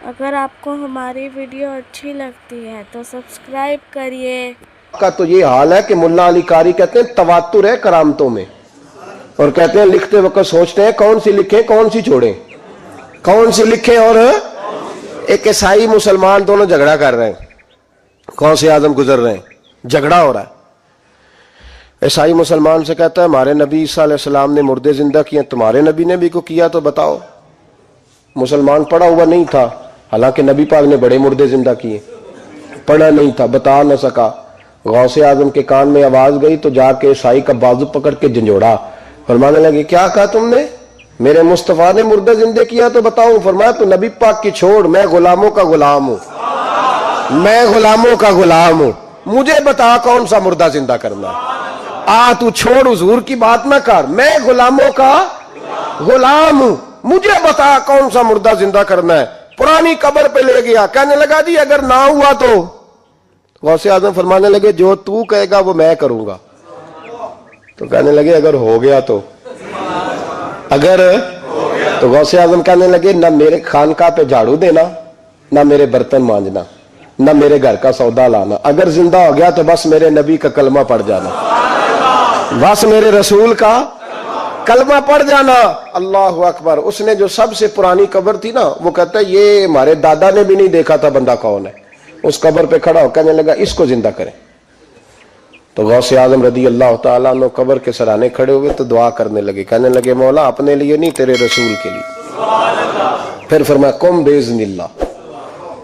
اگر آپ کو ہماری ویڈیو اچھی لگتی ہے تو سبسکرائب کریے۔ کا تو یہ حال ہے کہ ملا علی قاری کہتے ہیں تواتر ہے کرامتوں میں، اور کہتے ہیں لکھتے وقت سوچتے ہیں کون سی لکھیں کون سی چھوڑیں، کون سی لکھیں۔ اور ایک عیسائی مسلمان دونوں جھگڑا کر رہے ہیں، کون سے اعظم گزر رہے ہیں، جھگڑا ہو رہا ہے۔ عیسائی مسلمان سے کہتا ہے ہمارے نبی عیسیٰ علیہ السلام نے مردے زندہ کیے، تمہارے نبی نے بھی کو کیا تو بتاؤ۔ مسلمان پڑھا ہوا نہیں تھا، حالانکہ نبی پاک نے بڑے مردے زندہ کیے، پڑھا نہیں تھا، بتا نہ سکا۔ غوث اعظم کے کان میں آواز گئی تو جا کے عیسائی کا بازو پکڑ کے جھنجھوڑا، فرمانے لگے کیا کہا تم نے؟ میرے مصطفیٰ نے مردے زندہ کیا تو بتاؤ۔ فرمایا تو نبی پاک کی چھوڑ، میں غلاموں کا غلام ہوں، میں غلاموں کا غلام ہوں، مجھے بتا کون سا مردہ زندہ کرنا ہے۔ تو چھوڑ حضور کی بات نہ کر، میں غلاموں کا غلام ہوں، مجھے بتا کون سا مردہ زندہ کرنا ہے۔ پرانی قبر پہ لے گیا، کہنے لگا جی اگر نہ ہوا تو؟ غوث اعظم فرمانے لگے جو تو کہے گا وہ میں کروں گا۔ تو کہنے لگے اگر ہو گیا تو؟ اگر تو غوث اعظم کہنے لگے نہ میرے خانقاہ پہ جھاڑو دینا، نہ میرے برتن مانجنا، نہ میرے گھر کا سودا لانا، اگر زندہ ہو گیا تو بس میرے نبی کا کلمہ پڑھ جانا، بس میرے رسول کا کلمہ پڑھ جانا۔ اللہ اکبر۔ اس نے جو سب سے پرانی قبر تھی نا، وہ کہتا ہے یہ ہمارے دادا نے بھی نہیں دیکھا تھا بندہ کون ہے۔ اس قبر پہ کھڑا ہو کہنے لگا اس کو زندہ کریں۔ تو غوث اعظم رضی اللہ تعالیٰ عنہ قبر کے سرانے کھڑے ہوئے تو دعا کرنے لگے، کہنے لگے مولا اپنے لیے نہیں تیرے رسول کے لیے۔ پھر فرمایا قم باذن اللہ،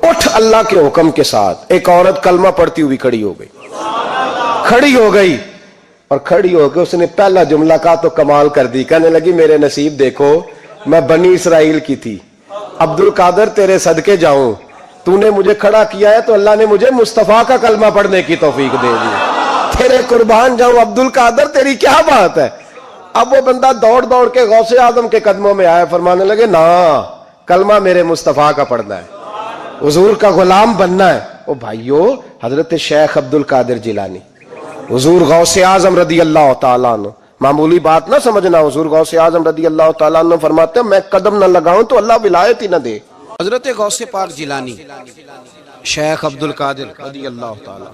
اٹھ اللہ کے حکم کے ساتھ۔ ایک عورت کلمہ پڑھتی ہوئی کھڑی ہو گئی، کھڑی ہو گئی، اور کھڑی ہو کے اس نے پہلا جملہ کہا تو کمال کر دی، کہنے لگی میرے نصیب دیکھو میں بنی اسرائیل کی تھی، عبد القادر تیرے صدقے جاؤں، تو نے مجھے کھڑا کیا ہے تو اللہ نے مجھے مصطفیٰ کا کلمہ پڑھنے کی توفیق دے دی، تیرے قربان جاؤں عبد القادر، تیری کیا بات ہے۔ اب وہ بندہ دوڑ دوڑ کے غوث اعظم کے قدموں میں آیا، فرمانے لگے نا کلمہ میرے مصطفیٰ کا پڑھنا ہے، حضور کا غلام بننا ہے۔ او بھائیو، حضرت شیخ عبد القادر جیلانی، حضور غوث اعظم رضی اللہ تعالیٰ عنہ، معمولی بات نہ سمجھنا، حضور غوث اعظم رضی اللہ تعالیٰ عنہ فرماتے ہیں میں قدم نہ لگاؤں تو اللہ ولایت ہی نہ دے۔ حضرت غوث پاک جیلانی شیخ عبد القادر رضی اللہ تعالیٰ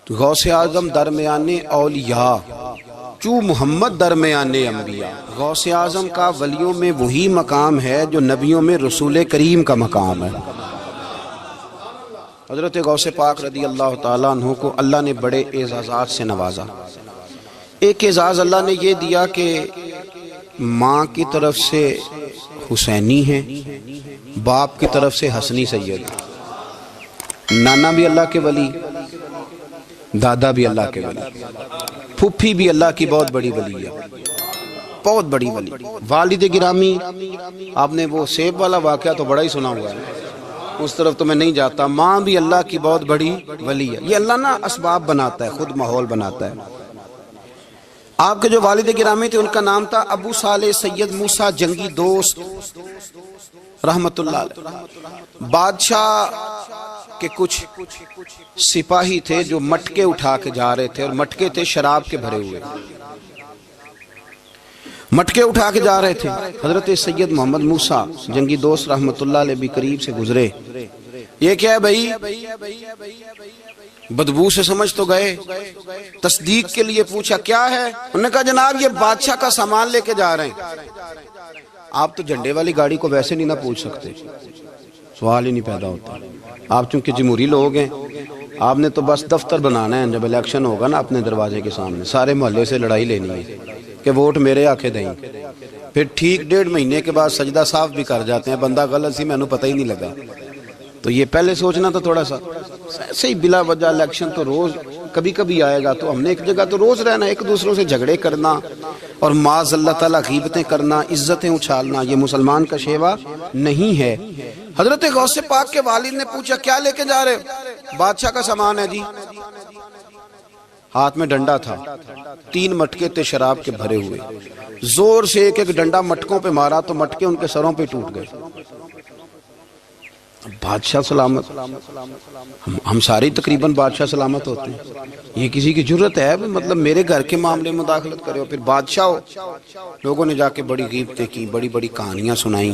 غوث اعظم درمیان اولیاء چو محمد درمیان انبیاء۔ غوث اعظم کا ولیوں میں وہی مقام ہے جو نبیوں میں رسول کریم کا مقام ہے۔ حضرت غوث پاک رضی اللہ تعالیٰ عنہ کو اللہ نے بڑے اعزازات سے نوازا۔ ایک اعزاز اللہ نے یہ دیا کہ ماں کی طرف سے حسینی ہے، باپ کی طرف سے حسنی سید، نانا بھی اللہ کے ولی، دادا بھی اللہ کے ولی، پھپھی بھی اللہ کی بہت بڑی ولی ہے، بہت بڑی ولی۔ والد گرامی، آپ نے وہ سیب والا واقعہ تو بڑا ہی سنا ہوا ہے، اس طرف تو میں نہیں جاتا۔ ماں بھی اللہ کی بہت بڑی ولی ہے۔ یہ اللہ نا اسباب بناتا ہے، خود ماحول بناتا ہے۔ آپ کے جو والد گرامی تھے ان کا نام تھا ابو صالح سید موسیٰ جنگی دوست رحمت اللہ علیہ۔ بادشاہ کے کچھ سپاہی تھے جو مٹکے اٹھا کے جا رہے تھے، اور مٹکے تھے شراب کے بھرے ہوئے، مٹکے اٹھا کے جا رہے تھے۔ حضرت سید محمد موسیٰ جنگی دوست رحمت اللہ علیہ بھی قریب سے گزرے۔ یہ کیا ہے بھائی؟ بدبو سے سمجھ تو گئے، تصدیق کے لیے پوچھا کیا ہے؟ انہوں نے کہا جناب یہ بادشاہ کا سامان لے کے جا رہے ہیں۔ آپ تو جھنڈے والی گاڑی کو ویسے نہیں نہ پوچھ سکتے، سوال ہی نہیں پیدا ہوتا۔ آپ چونکہ جمہوری لوگ ہیں، آپ نے تو بس دفتر بنانا ہے، جب الیکشن ہوگا نا اپنے دروازے کے سامنے سارے محلے سے لڑائی لینی ہے کہ ووٹ میرے آکھے دیں، پھر ٹھیک 1.5 مہینے کے بعد سجدہ صاف بھی کر جاتے ہیں، بندہ غلط سی میں نے پتہ ہی نہیں لگا۔ تو یہ پہلے سوچنا تو تھوڑا سا صحیح، بلا وجہ الیکشن تو روز کبھی کبھی آئے گا، تو ہم نے ایک جگہ تو روز رہنا، ایک دوسروں سے جھگڑے کرنا اور معاذ اللہ تعالیٰ غیبتیں کرنا، عزتیں اچھالنا، یہ مسلمان کا شیوا نہیں ہے۔ حضرت غوث پاک کے والد نے پوچھا کیا لے کے جا رہے؟ بادشاہ کا سامان ہے جی۔ ہاتھ میں ڈنڈا تھا، 3 مٹکے تھے شراب کے بھرے ہوئے، زور سے ایک ڈنڈا مٹکوں پہ مارا تو مٹکے ان کے سروں پہ ٹوٹ گئے۔ بادشاہ سلامت، ہم ساری تقریباً بادشاہ سلامت ہوتے ہیں، یہ کسی کی جرت ہے مطلب میرے گھر کے معاملے میں مداخلت کرے ہو، پھر بادشاہ ہو۔ لوگوں نے جا کے بڑی غیبتیں کی، بڑی بڑی کہانیاں سنائیں۔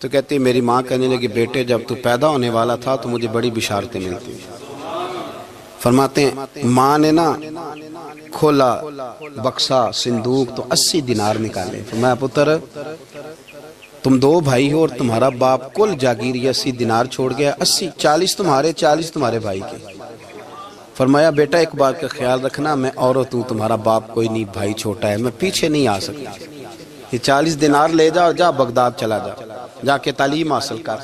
تو کہتی ہے میری ماں کہنے لگی بیٹے جب تو پیدا ہونے والا تھا تو مجھے بڑی بشارتیں ملتی. فرماتے ہیں ماں نے نا کھولا بکسا صندوق تو 80 دینار نکالے. فرمایا پتر تم 2 بھائی ہو اور تمہارا باپ کل جاگیر 80 دینار چھوڑ گیا. 40 تمہارے 40 تمہارے بھائی کے. فرمایا بیٹا ایک بات کا خیال رکھنا میں عورت ہوں تمہارا باپ کوئی نہیں بھائی چھوٹا ہے میں پیچھے نہیں آ سکتا. یہ 40 دینار لے جا اور جا بغداد چلا جا کے تعلیم حاصل کر.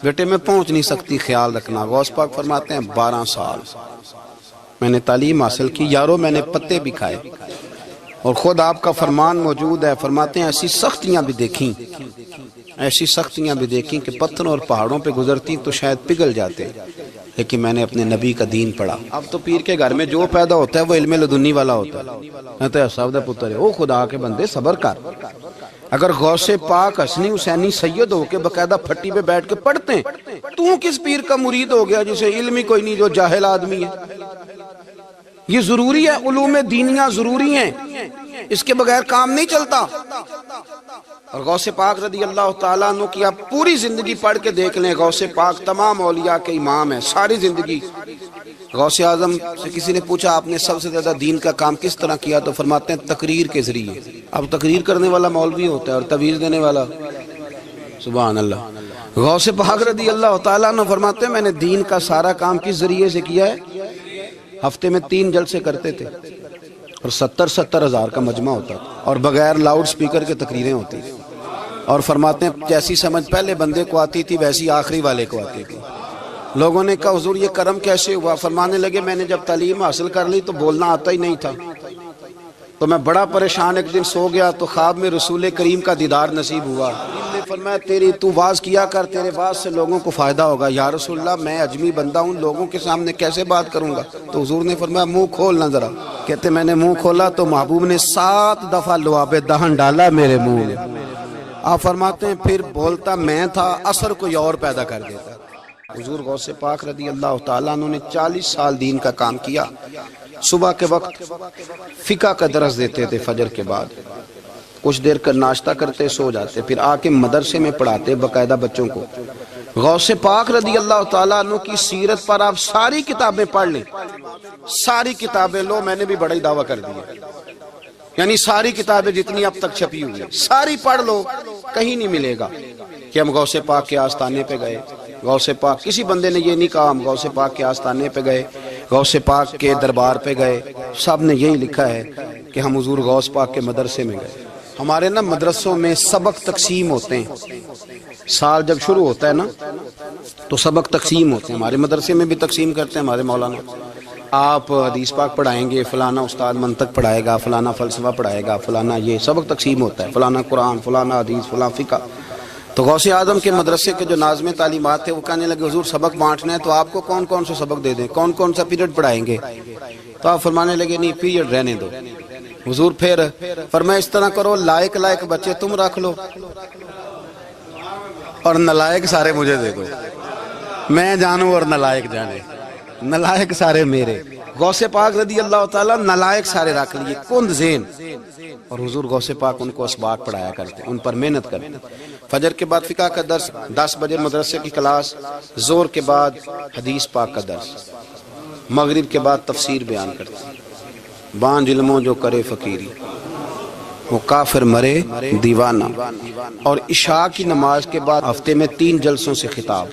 بیٹے میں پہنچ نہیں سکتی خیال رکھنا. غوث پاک فرماتے ہیں 12 سال میں نے تعلیم حاصل کی یارو میں نے پتے بھی کھائے اور خود آپ کا فرمان موجود ہے. فرماتے ہیں ایسی سختیاں بھی دیکھیں کہ پتھروں اور پہاڑوں پہ گزرتی تو شاید پگھل جاتے لیکن میں نے اپنے نبی کا دین پڑھا. اب تو پیر کے گھر میں جو پیدا ہوتا ہے وہ علم لدنی والا ہوتا ہے. میں تو صاحب دا پتر ہے او خدا کے بندے صبر کر. اگر غوث پاک حسنی حسینی سید ہو کے باقاعدہ پھٹی پہ بیٹھ کے پڑھتے ہیں تو کس پیر کا مرید ہو گیا جسے علم ہی کوئی نہیں جو جاہل آدمی ہے. یہ ضروری ہے علوم دینیاں ضروری ہیں اس کے بغیر کام نہیں چلتا. اور غوث پاک رضی اللہ تعالیٰ عنہ کی آپ پوری زندگی پڑھ کے دیکھ لیں. غوث پاک تمام اولیاء کے امام ہیں ساری زندگی. غوث اعظم سے کسی نے پوچھا آپ نے سب سے زیادہ دین کا کام کس طرح کیا تو فرماتے ہیں تقریر کے ذریعے. اب تقریر کرنے والا مولوی ہوتا ہے اور تویز دینے والا سبحان اللہ. غوث پاک رضی اللہ تعالیٰ عنہ فرماتے ہیں میں نے دین کا سارا کام کس ذریعے سے کیا ہے. ہفتے میں 3 جلسے کرتے تھے اور 70 ہزار کا مجمع ہوتا تھا اور بغیر لاؤڈ سپیکر کے تقریریں ہوتی تھی. اور فرماتے ہیں جیسی سمجھ پہلے بندے کو آتی تھی ویسی آخری والے کو آتی تھی. لوگوں نے کہا حضور یہ کرم کیسے ہوا. فرمانے لگے میں نے جب تعلیم حاصل کر لی تو بولنا آتا ہی نہیں تھا تو میں بڑا پریشان ایک دن سو گیا تو خواب میں رسول کریم کا دیدار نصیب ہوا. فرمایا تیری تو واز کیا کر تیرے واز سے لوگوں کو فائدہ ہوگا. یا رسول اللہ میں اجمی بندہ ہوں لوگوں کے سامنے کیسے بات کروں گا. تو حضور نے فرمایا منہ کھولنا ذرا. کہتے میں نے منہ کھولا تو محبوب نے 7 دفعہ لعاب دہن ڈالا میرے منہ میں. آپ فرماتے ہیں پھر بولتا میں تھا اثر کوئی اور پیدا کر دیتا. حضور غوث پاک رضی اللہ تعالیٰ عنہ نے 40 سال دین کا کام کیا. صبح کے وقت فقہ کا درس دیتے تھے فجر کے بعد کچھ دیر کر ناشتہ کرتے سو جاتے پھر آ کے مدرسے میں پڑھاتے باقاعدہ بچوں کو. غوث پاک رضی اللہ تعالیٰ عنہ کی سیرت پر آپ ساری کتابیں پڑھ لیں ساری کتابیں لو. میں نے بھی بڑا ہی دعویٰ کر دیا یعنی ساری کتابیں جتنی اب تک چھپی ہوئی ہیں ساری پڑھ لو. کہیں نہیں ملے گا کہ ہم غوث پاک کے آستانے پہ گئے. غوث پاک کسی بندے نے یہ نہیں کہا ہم غوث پاک کے آستانے پہ گئے غوث پاک کے دربار پہ گئے. سب نے یہی لکھا ہے کہ ہم حضور غوث پاک کے مدرسے میں گئے. ہمارے نا مدرسوں میں سبق تقسیم ہوتے ہیں. سال جب شروع ہوتا ہے نا تو سبق تقسیم ہوتے ہیں. ہمارے مدرسے میں بھی تقسیم کرتے ہیں ہمارے مولانا. آپ حدیث پاک پڑھائیں گے فلانا استاد منطق پڑھائے گا فلانا فلسفہ پڑھائے گا فلانا یہ سبق تقسیم ہوتا ہے. فلانا قرآن فلانا حدیث فلاں فقہ. تو غوث اعظم کے مدرسے کے جو ناظم تعلیمات تھے وہ کہنے لگے حضور سبق بانٹنا ہے تو آپ کو کون کون سے سبق دے دیں کون کون سا پیریڈ پڑھائیں گے. تو آپ فرمانے لگے نہیں پیریڈ رہنے دو. حضور پھر فرمایا اس طرح کرو لائق بچے تم رکھ لو اور نلائق سارے مجھے دے دو. میں جانوں اور نلائق جانے. نلائق سارے میرے. غوث پاک رضی اللہ تعالیٰ نلائق سارے رکھ لیے کند ذہن. اور حضور غوث پاک ان کو اسباق پڑھایا کرتے ان پر محنت کرتے. فجر کے بعد فقہ کا درس 10 بجے مدرسے کی کلاس. زور کے بعد حدیث پاک کا درس. مغرب کے بعد تفسیر بیان کرتے. بانج علموں جو کرے فقیری وہ کافر مرے دیوانہ. اور عشاء کی نماز کے بعد ہفتے میں 3 جلسوں سے خطاب.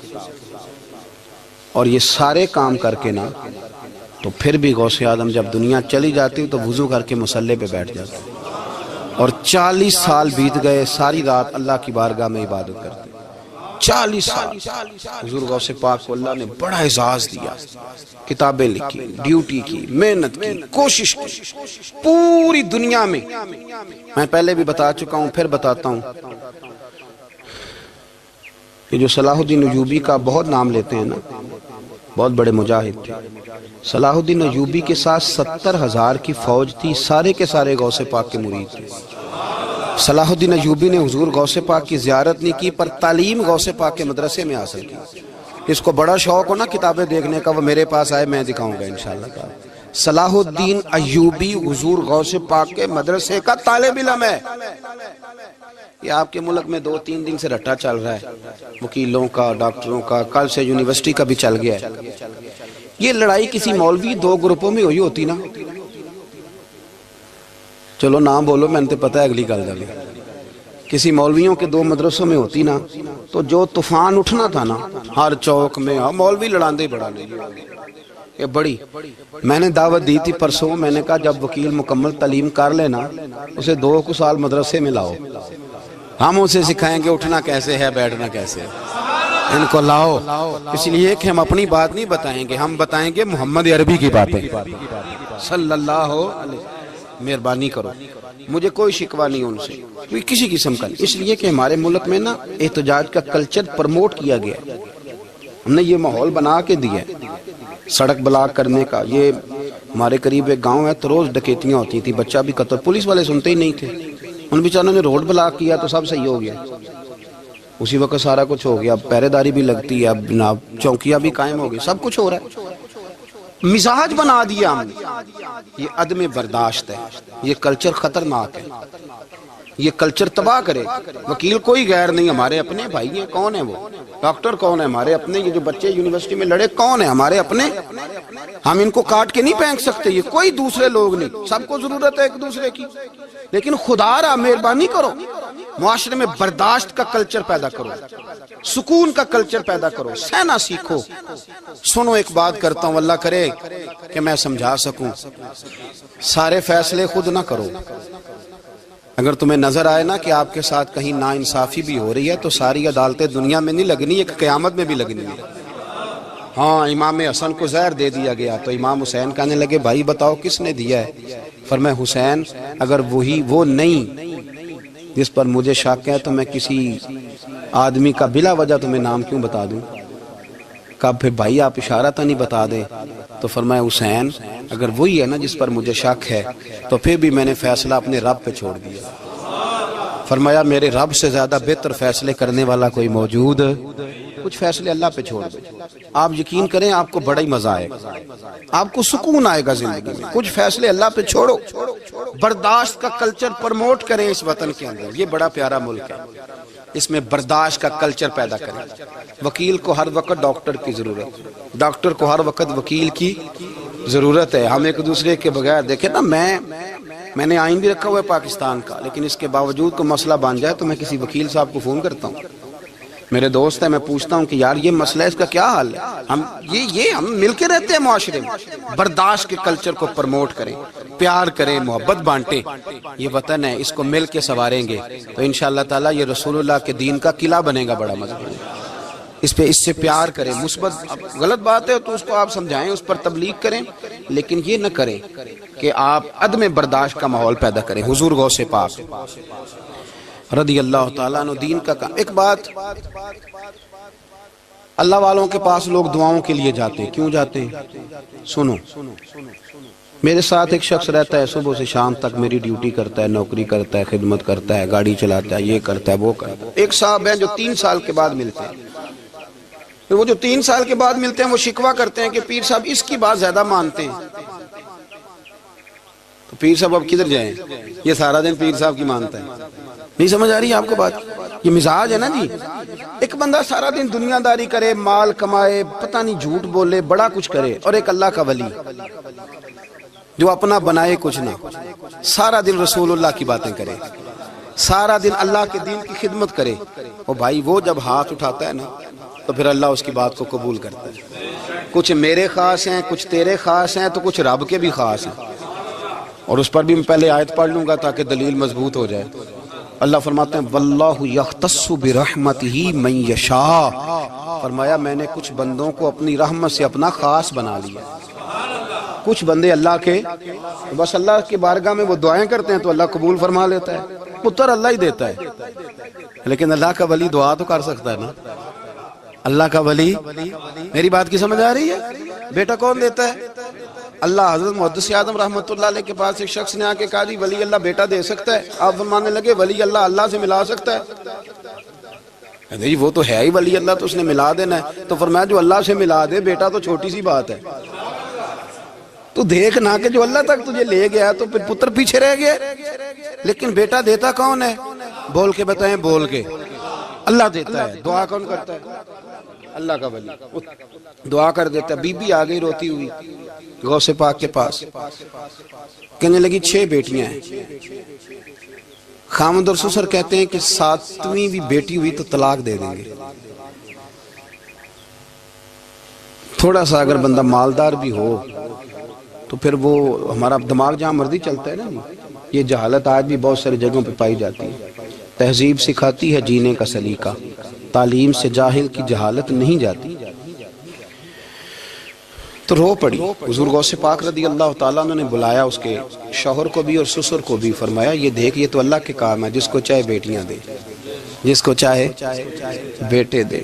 اور یہ سارے کام کر کے نا تو پھر بھی غوث اعظم جب دنیا چلی جاتی تو وضو کر کے مصلی پہ بیٹھ جاتے. اور 40 سال بیت گئے ساری رات اللہ کی بارگاہ میں عبادت کرتے. 40 سال حضور غوث پاک کو اللہ نے بڑا اعزاز دیا. کتابیں لکھی ڈیوٹی کی محنت کی کوشش کی پوری دنیا میں. میں پہلے بھی بتا چکا ہوں پھر بتاتا ہوں. یہ جو صلاح الدین ایوبی کا بہت نام لیتے ہیں نا بہت بڑے مجاہد تھے. صلاح الدین ایوبی کے ساتھ 70,000 کی فوج تھی. سارے کے سارے غوث پاک کے مرید تھے. صلاح الدین ایوبی نے حضور غوث پاک کی زیارت نہیں کی پر تعلیم غوث پاک کے مدرسے میں حاصل کی. اس کو بڑا شوق ہو نا کتابیں دیکھنے کا وہ میرے پاس آئے میں دکھاؤں گا انشاءاللہ تعالی. صلاح الدین ایوبی حضور غوث پاک کے مدرسے کا طالب علم ہے. یہ آپ کے ملک میں 2-3 دن سے رٹا چل رہا ہے وکیلوں کا، ڈاکٹروں کا، کل سے یونیورسٹی کا بھی چل گیا ہے۔ یہ لڑائی کسی مولوی 2 گروپوں میں ہوئی ہوتی نا، چلو نام بولو، میں نے پتہ ہے اگلی گل دے، کسی مولویوں کے 2 مدرسوں میں ہوتی نا تو جو طوفان اٹھنا تھا نا ہر چوک میں، مولوی لڑاندے بڑا نہیں یہ بڑی۔ میں نے دعوت دی تھی پرسوں، میں نے کہا جب وکیل مکمل تعلیم کر لینا اسے 2 سال مدرسے میں لاؤ، ہم اسے سکھائیں گے اٹھنا کیسے ہے، بیٹھنا کیسے ہے، ان کو لاؤ۔ اس لیے کہ ہم اپنی بات نہیں بتائیں گے، ہم بتائیں گے محمد عربی کی باتیں صلی اللہ علیہ۔ مہربانی کرو، مجھے کوئی شکوہ نہیں ان سے، کوئی کسی قسم کا نہیں، اس لیے کہ ہمارے ملک میں نا احتجاج کا کلچر پروموٹ کیا گیا ہے، ہم نے یہ ماحول بنا کے دیا ہے سڑک بلاک کرنے کا۔ یہ ہمارے قریب ایک گاؤں ہے تو روز ڈکیتیاں ہوتی تھی، بچہ بھی قتل، پولیس والے سنتے ہی نہیں تھے، ان بیچاروں نے روڈ بلاک کیا تو سب صحیح ہو گیا، اسی وقت سارا کچھ ہو گیا، اب پہرے داری بھی لگتی ہے، اب جناب چوکیاں بھی قائم ہو گئی، سب کچھ ہو رہا ہے۔ مزاج بنا دیا ہم نے، یہ عدم برداشت ہے، یہ کلچر خطرناک ہے، یہ کلچر تباہ کرے۔ وکیل کوئی غیر نہیں، ہمارے اپنے بھائی ہیں، کون ہیں وہ؟ ڈاکٹر کون ہے؟ ہمارے اپنے۔ یہ جو بچے یونیورسٹی میں لڑے کون ہیں؟ ہمارے اپنے۔ ہم ان کو کاٹ کے نہیں پھینک سکتے، یہ کوئی دوسرے لوگ نہیں، سب کو ضرورت ہے ایک دوسرے کی، لیکن خدا را مہربانی کرو معاشرے میں برداشت کا کلچر پیدا کرو، سکون کا کلچر پیدا کرو، سہنا سیکھو۔ سنو ایک بات کرتا ہوں، اللہ کرے کہ میں سمجھا سکوں، سارے فیصلے خود نہ کرو۔ اگر تمہیں نظر آئے نا کہ آپ کے ساتھ کہیں ناانصافی بھی ہو رہی ہے تو ساری عدالتیں دنیا میں نہیں لگنی، ایک قیامت میں بھی لگنی ہے۔ ہاں امام حسن کو زہر دے دیا گیا تو امام حسین کہنے لگے بھائی بتاؤ کس نے دیا ہے؟ فرمایا حسین اگر وہی وہ نہیں جس پر مجھے شک ہے تو میں کسی آدمی کا بلا وجہ تمہیں نام کیوں بتا دوں؟ کہا پھر بھائی آپ اشارہ تو نہیں بتا دیں؟ تو فرمایا حسین اگر وہی ہے نا جس پر مجھے شک ہے تو پھر بھی میں نے فیصلہ اپنے رب پہ چھوڑ دیا۔ فرمایا میرے رب سے زیادہ بہتر فیصلے کرنے والا کوئی موجود؟ کچھ فیصلے اللہ پہ چھوڑ دیں، آپ یقین کریں آپ کو بڑا ہی مزہ آئے گا، آپ کو سکون آئے گا زندگی میں۔ کچھ فیصلے اللہ پہ چھوڑو، برداشت کا کلچر پروموٹ کریں اس وطن کے اندر، یہ بڑا پیارا ملک ہے، اس میں برداشت کا کلچر پیدا کریں۔ وکیل کو ہر وقت ڈاکٹر کی ضرورت، ڈاکٹر کو ہر وقت وکیل کی ضرورت ہے۔ ہم ایک دوسرے کے بغیر دیکھیں نا، میں نے آئین بھی رکھا ہوا ہے پاکستان کا، لیکن اس کے باوجود کوئی مسئلہ بن جائے تو میں کسی وکیل صاحب کو فون کرتا ہوں، میرے دوست ہے، میں پوچھتا ہوں کہ یار یہ مسئلہ ہے، اس کا کیا حل ہے؟ ہم مل کے رہتے ہیں معاشرے میں، برداشت کے کلچر کو پروموٹ کریں، پیار کریں، محبت بانٹیں۔ یہ وطن ہے، اس کو مل کے سنواریں گے تو انشاءاللہ تعالیٰ یہ رسول اللہ کے دین کا قلعہ بنے گا بڑا مضبوط۔ اس سے پیار کریں، مثبت غلط بات ہے تو اس کو آپ سمجھائیں، اس پر تبلیغ کریں، لیکن یہ نہ کریں کہ آپ عدم برداشت کا ماحول پیدا کریں۔ حضور غوث پاک رضی اللہ تعالیٰ عنہ دین کا کام۔ ایک بات، اللہ والوں کے پاس لوگ دعاؤں کے لیے جاتے ہیں، کیوں جاتے ہیں؟ سنو، میرے ساتھ ایک شخص رہتا ہے، صبح سے شام تک میری ڈیوٹی کرتا ہے، نوکری کرتا ہے، خدمت کرتا ہے، گاڑی چلاتا ہے، یہ کرتا ہے وہ کرتا ہے۔ ایک صاحب ہیں جو 3 سال کے بعد ملتے ہیں، پھر وہ جو 3 سال کے بعد ملتے ہیں وہ شکوہ کرتے ہیں کہ پیر صاحب اس کی بات زیادہ مانتے ہیں۔ تو پیر صاحب اب کدھر جائیں؟ یہ سارا دن پیر صاحب کی مانتا ہے، نہیں سمجھ آ رہی ہے آپ کو بات؟ یہ مزاج ہے نا جی۔ ایک بندہ سارا دن دنیا داری کرے، مال کمائے، پتہ نہیں جھوٹ بولے، بڑا کچھ کرے، اور ایک اللہ کا ولی جو اپنا بنائے کچھ نہ، سارا دن رسول اللہ کی باتیں کرے، سارا دن اللہ کے دین کی خدمت کرے، اور بھائی وہ جب ہاتھ اٹھاتا ہے نا تو پھر اللہ اس کی بات کو قبول کرتا ہے۔ کچھ میرے خاص ہیں، کچھ تیرے خاص ہیں، تو کچھ رب کے بھی خاص ہیں، اور اس پر بھی میں پہلے آیت پڑھ لوں گا تاکہ دلیل مضبوط ہو جائے۔ اللہ فرماتے ہیں واللہ یختص برحمتہ من یشاء، فرمایا میں نے کچھ بندوں کو اپنی رحمت سے اپنا خاص بنا لیا۔ کچھ بندے اللہ کے بس اللہ کی بارگاہ میں وہ دعائیں کرتے ہیں تو اللہ قبول فرما لیتا ہے، پتر اللہ ہی دیتا ہے، لیکن اللہ کا ولی دعا تو کر سکتا ہے نا۔ اللہ کا ولی، میری بات کی سمجھ آ رہی ہے؟ بیٹا کون دیتا ہے؟ اللہ۔ حضرت محدث اعظم رحمۃ اللہ علیہ کے پاس ایک شخص نے آ کے کہا جی ولی اللہ بیٹا دے سکتا ہے؟ آپ فرمانے لگے ولی اللہ اللہ سے ملا سکتا ہے؟ جی وہ تو ہے ہی ولی اللہ، تو اس نے ملا دینا ہے۔ تو فرمایا جو اللہ سے ملا دے بیٹا تو چھوٹی سی بات ہے، تو دیکھ نہ کہ جو اللہ تک تجھے لے گیا تو پھر پتر پیچھے رہ گیا، لیکن بیٹا دیتا کون ہے؟ بول کے بتائیں، بول کے۔ اللہ دیتا ہے، دعا کون کرتا ہے؟ اللہ کا ولی دعا کر دیتا ہے۔ بی بی آ گئی روتی ہوئی غوث پاک کے پاس، کہنے لگی 6 بیٹیاں ہیں۔ خامد اور سسر کہتے ہیں کہ 7ویں بھی بیٹی ہوئی تو طلاق دے دیں گے۔ تھوڑا سا اگر بندہ مالدار بھی ہو تو پھر وہ ہمارا دماغ جہاں مرضی چلتا ہے نا۔ یہ جہالت آج بھی بہت ساری جگہوں پہ پائی جاتی ہے۔ تہذیب سکھاتی ہے جینے کا سلیقہ، تعلیم سے جاہل کی جہالت نہیں جاتی۔ تو رو پڑی۔ حضور غوث پاک رضی اللہ تعالیٰ عنہ نے بلایا اس کے شوہر کو بھی اور سسر کو بھی، فرمایا یہ دیکھ، یہ تو اللہ کے کام ہے، جس کو چاہے بیٹیاں دے، جس کو چاہے بیٹے دے۔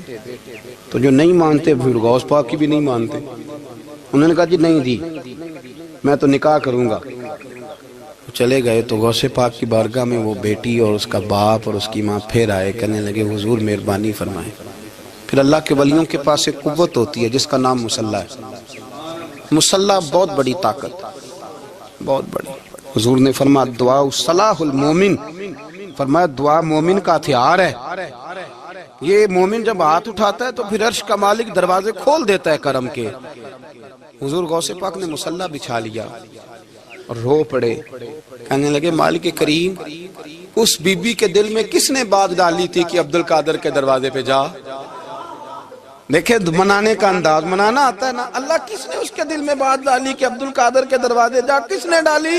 تو جو نہیں مانتے پھر غوث پاک کی بھی نہیں مانتے، انہوں نے کہا جی نہیں دی، میں تو نکاح کروں گا۔ چلے گئے تو غوث پاک کی بارگاہ میں وہ بیٹی اور اس کا باپ اور اس کی ماں پھر آئے، کہنے لگے حضور مہربانی فرمائیں۔ پھر اللہ کے ولیوں کے پاس ایک قوت ہوتی ہے جس کا نام مصلح ہے۔ مصلح بہت بڑی طاقت، بہت بڑی۔ حضور نے فرمایا دعا صلاح المومن، فرمایا دعا مومن کا ہتھیار ہے۔ یہ مومن جب ہاتھ اٹھاتا ہے تو پھر عرش کا مالک دروازے کھول دیتا ہے کرم کے۔ حضور غوث پاک نے مصلح بچھا لیا اور رو پڑے، کہنے لگے مالک کریم، اس بی بی کے دل میں کس نے بات ڈالی تھی کہ عبد القادر کے دروازے پہ جا؟ دیکھیں منانے کا انداز، منانا آتا ہے نا۔ اللہ کس نے اس کے دل میں بات ڈالی کہ عبد القادر کے دروازے جا؟ کس نے ڈالی؟